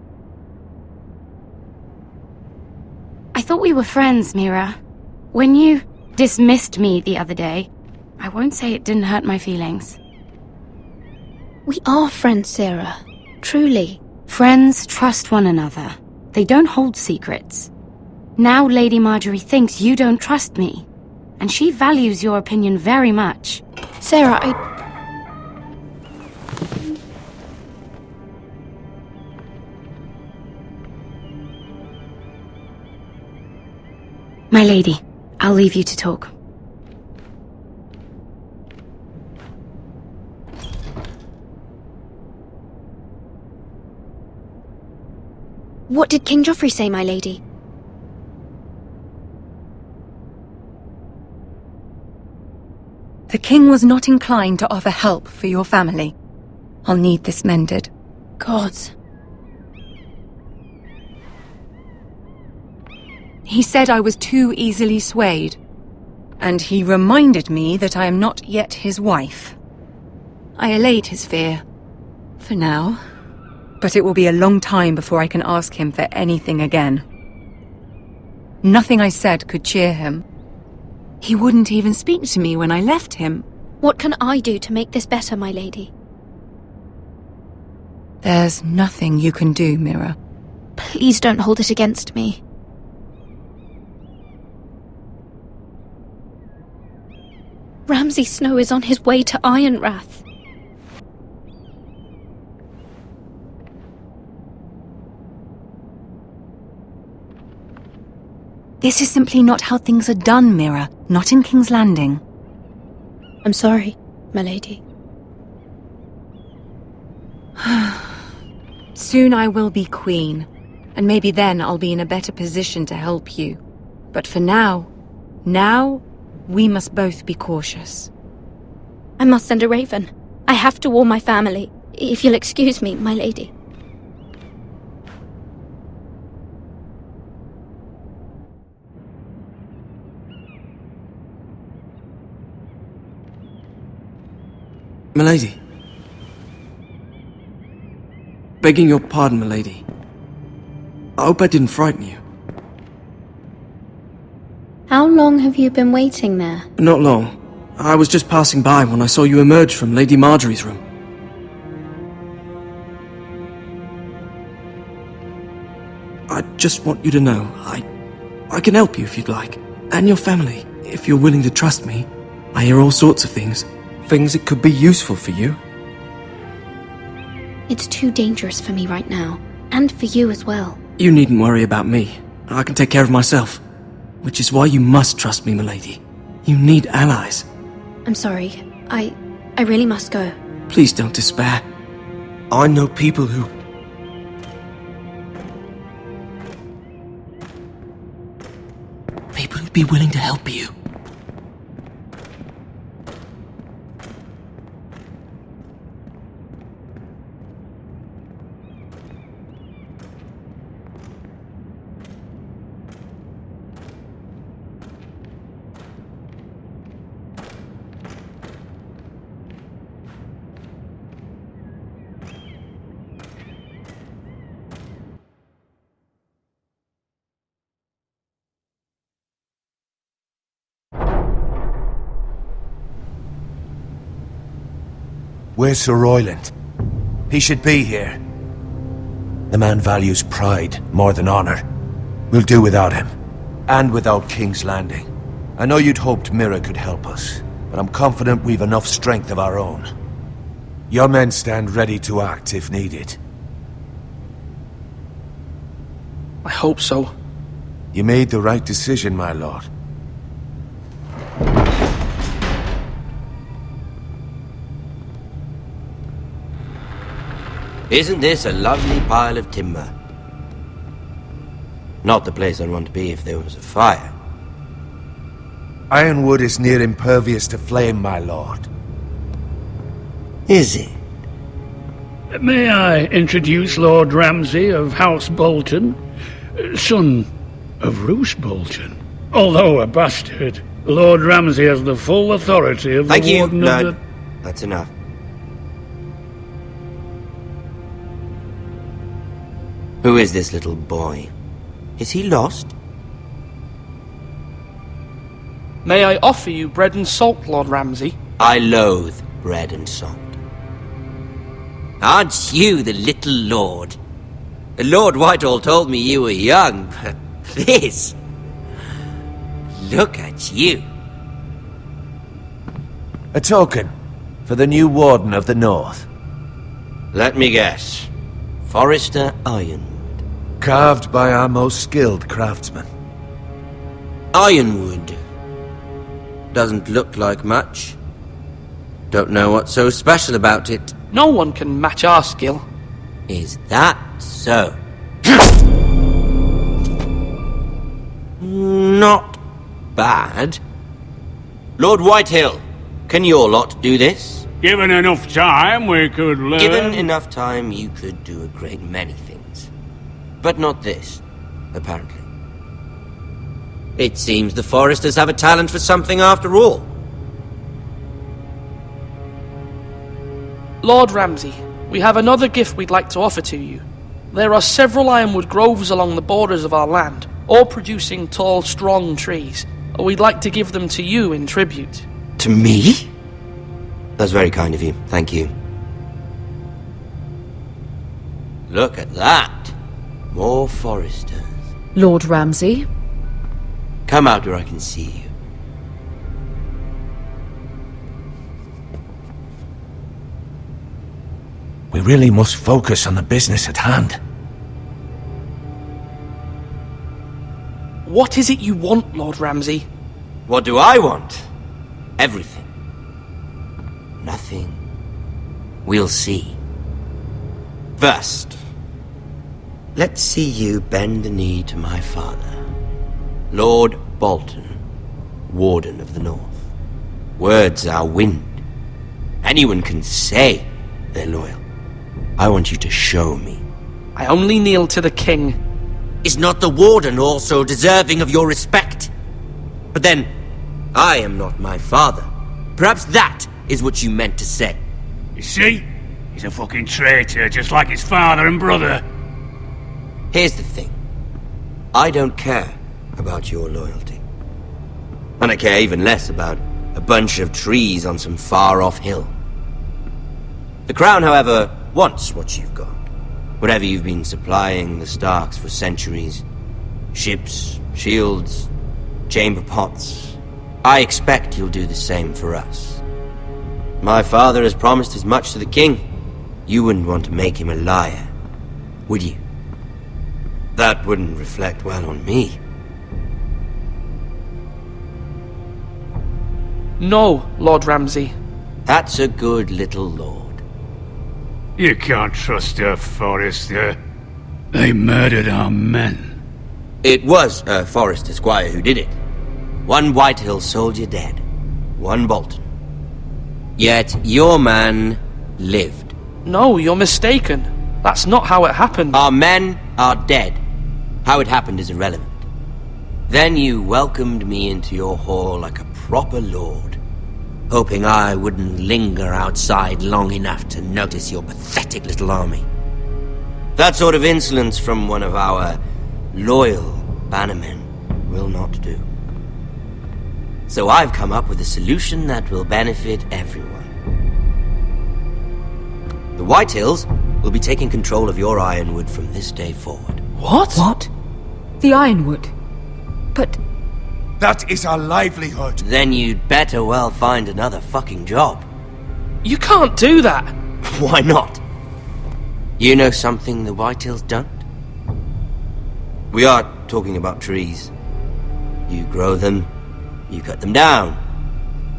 I thought we were friends, Mira. When you dismissed me the other day, I won't say it didn't hurt my feelings. We are friends, Sarah. Truly. Friends trust one another. They don't hold secrets. Now Lady Marjorie thinks you don't trust me, and she values your opinion very much. Sarah, My lady, I'll leave you to talk. What did King Joffrey say, my lady? The king was not inclined to offer help for your family. I'll need this mended. Gods. He said I was too easily swayed. And he reminded me that I am not yet his wife. I allayed his fear. For now. But it will be a long time before I can ask him for anything again. Nothing I said could cheer him. He wouldn't even speak to me when I left him. What can I do to make this better, my lady? There's nothing you can do, Mira. Please don't hold it against me. Ramsay Snow is on his way to Ironrath. This is simply not how things are done, Mira. Not in King's Landing. I'm sorry, my lady. Soon I will be queen, and maybe then I'll be in a better position to help you. But for now, we must both be cautious. I must send a raven. I have to warn my family. If you'll excuse me, my lady. Milady. Begging your pardon, milady. I hope I didn't frighten you. How long have you been waiting there? Not long. I was just passing by when I saw you emerge from Lady Marjorie's room. I just want you to know, I can help you if you'd like. And your family, if you're willing to trust me. I hear all sorts of things. Things that could be useful for you. It's too dangerous for me right now. And for you as well. You needn't worry about me. I can take care of myself. Which is why you must trust me, milady. You need allies. I'm sorry. I really must go. Please don't despair. I know people who'd be willing to help you. Where's Sir Royland? He should be here. The man values pride more than honor. We'll do without him. And without King's Landing. I know you'd hoped Mira could help us, but I'm confident we've enough strength of our own. Your men stand ready to act if needed. I hope so. You made the right decision, my lord. Isn't this a lovely pile of timber? Not the place I'd want to be if there was a fire. Ironwood is near impervious to flame, my lord. Is it? May I introduce Lord Ramsay of House Bolton, son of Roose Bolton. Although a bastard, Lord Ramsay has the full authority of the Warden of the... That's enough. Who is this little boy? Is he lost? May I offer you bread and salt, Lord Ramsay? I loathe bread and salt. Aren't you the little lord? Lord Whitehall told me you were young, but this... Look at you. A token for the new Warden of the North. Let me guess. Forrester Ironwood. Carved by our most skilled craftsmen. Ironwood. Doesn't look like much. Don't know what's so special about it. No one can match our skill. Is that so? Not bad. Lord Whitehill, can your lot do this? Given enough time, we could learn... Given enough time, you could do a great many things. But not this, apparently. It seems the Foresters have a talent for something after all. Lord Ramsay, we have another gift we'd like to offer to you. There are several ironwood groves along the borders of our land. or producing tall, strong trees. We'd like to give them to you in tribute. To me? That's very kind of you. Thank you. Look at that. More foresters. Lord Ramsay? Come out where I can see you. We really must focus on the business at hand. What is it you want, Lord Ramsay? What do I want? Everything. Nothing. We'll see. First, let's see you bend the knee to my father, Lord Bolton, Warden of the North. Words are wind. Anyone can say they're loyal. I want you to show me. I only kneel to the king. Is not the Warden also deserving of your respect? But then, I am not my father. Perhaps that is what you meant to say. You see? He's a fucking traitor, just like his father and brother. Here's the thing. I don't care about your loyalty. And I care even less about a bunch of trees on some far-off hill. The Crown, however, wants what you've got. Whatever you've been supplying the Starks for centuries. Ships, shields, chamber pots. I expect you'll do the same for us. My father has promised as much to the king. You wouldn't want to make him a liar, would you? That wouldn't reflect well on me. No, Lord Ramsay. That's a good little lord. You can't trust a Forrester. They murdered our men. It was a Forrester squire who did it. One Whitehill soldier dead. One Bolton. Yet your man lived. No, you're mistaken. That's not how it happened. Our men are dead. How it happened is irrelevant. Then you welcomed me into your hall like a proper lord, hoping I wouldn't linger outside long enough to notice your pathetic little army. That sort of insolence from one of our loyal bannermen will not do. So I've come up with a solution that will benefit everyone. The Whitehills will be taking control of your ironwood from this day forward. What? What? The ironwood? But... That is our livelihood. Then you'd better well find another fucking job. You can't do that. Why not? You know something the Whitehills don't? We are talking about trees. You grow them, you cut them down.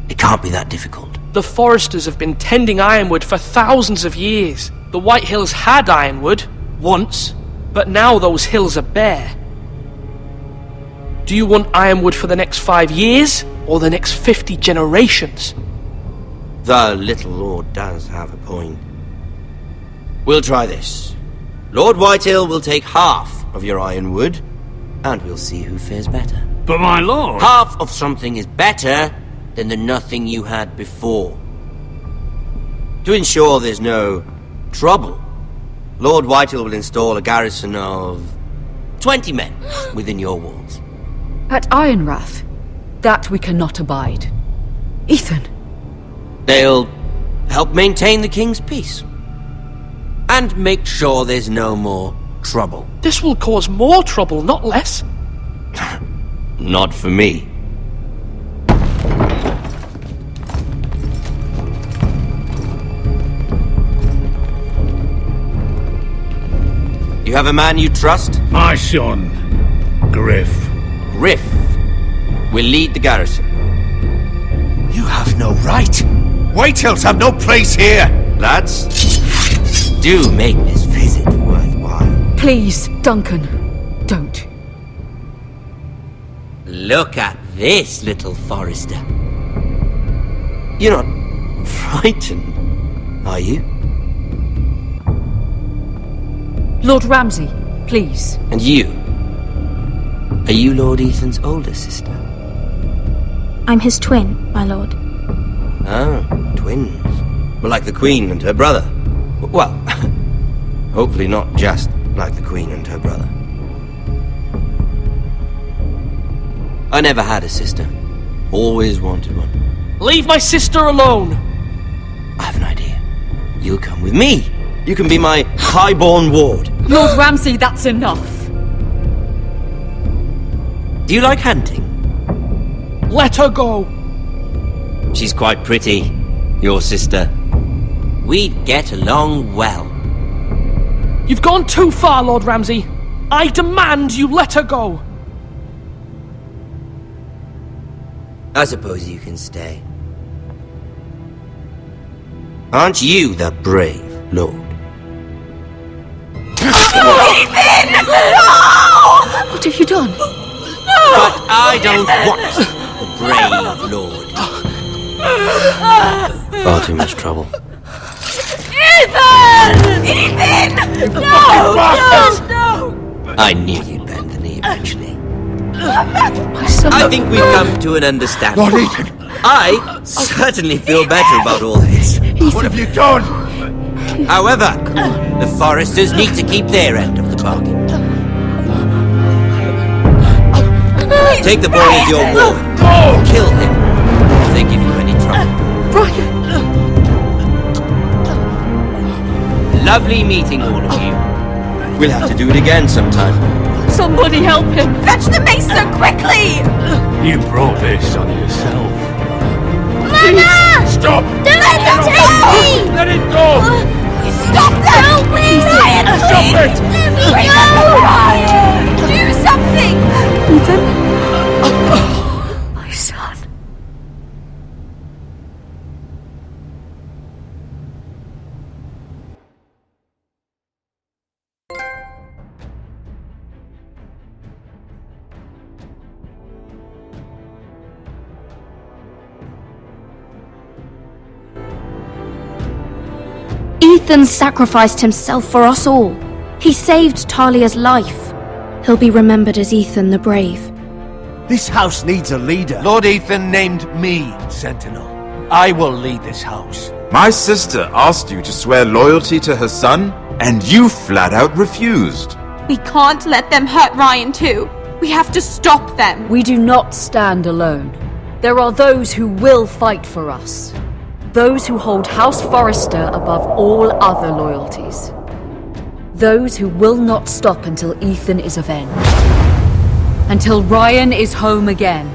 It can't be that difficult. The Foresters have been tending ironwood for thousands of years. The Whitehills had ironwood, once, but now those hills are bare. Do you want ironwood for the next 5 years, or the next 50 generations? The little lord does have a point. We'll try this. Lord Whitehill will take half of your ironwood, and we'll see who fares better. But my lord... Half of something is better than the nothing you had before. To ensure there's no trouble, Lord Whitehill will install a garrison of 20 men within your walls. At Ironrath? That we cannot abide. Ethan! They'll help maintain the king's peace. And make sure there's no more trouble. This will cause more trouble, not less. Not for me. You have a man you trust? My son, Griff. Griff will lead the garrison. You have no right. Whitehills have no place here. Lads, do make this visit worthwhile. Please, Duncan, don't. Look at this, little Forester. You're not frightened, are you? Lord Ramsay, please. And you? Are you Lord Ethan's older sister? I'm his twin, my lord. Oh, twins. Well, like the Queen and her brother. Well, hopefully not just like the Queen and her brother. I never had a sister. Always wanted one. Leave my sister alone! I have an idea. You'll come with me. You can be my highborn ward. Lord Ramsay, that's enough. Do you like hunting? Let her go! She's quite pretty, your sister. We'd get along well. You've gone too far, Lord Ramsay. I demand you let her go. I suppose you can stay. Aren't you the brave lord? Ethan! No! What have you done? But I don't want the brave lord. Far too much trouble. Ethan! Ethan! No! No! I knew you'd bend the knee eventually. My son. I think we've come to an understanding. Lord Ethan! I certainly feel better about all this. What have you done? However, the Foresters need to keep their end of the bargain. Take the boy as your ward. Kill him if they give you any trouble. Brian! Lovely meeting all of you. We'll have to do it again sometime. Somebody help him! Fetch the maester quickly! You brought this on yourself. Mama! Stop! Don't let him take me! Let it go! Stop that! Help me! Ryan, Stop please! it! Let me go! Ryan! Do something! Ethan? My son. Ethan sacrificed himself for us all. He saved Talia's life. He'll be remembered as Ethan the Brave. This house needs a leader. Lord Ethan named me Sentinel. I will lead this house. My sister asked you to swear loyalty to her son, and you flat out refused. We can't let them hurt Ryan too. We have to stop them. We do not stand alone. There are those who will fight for us. Those who hold House Forrester above all other loyalties. Those who will not stop until Ethan is avenged. Until Ryan is home again,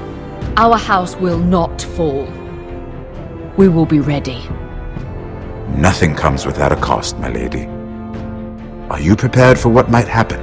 our house will not fall. We will be ready. Nothing comes without a cost, my lady. Are you prepared for what might happen?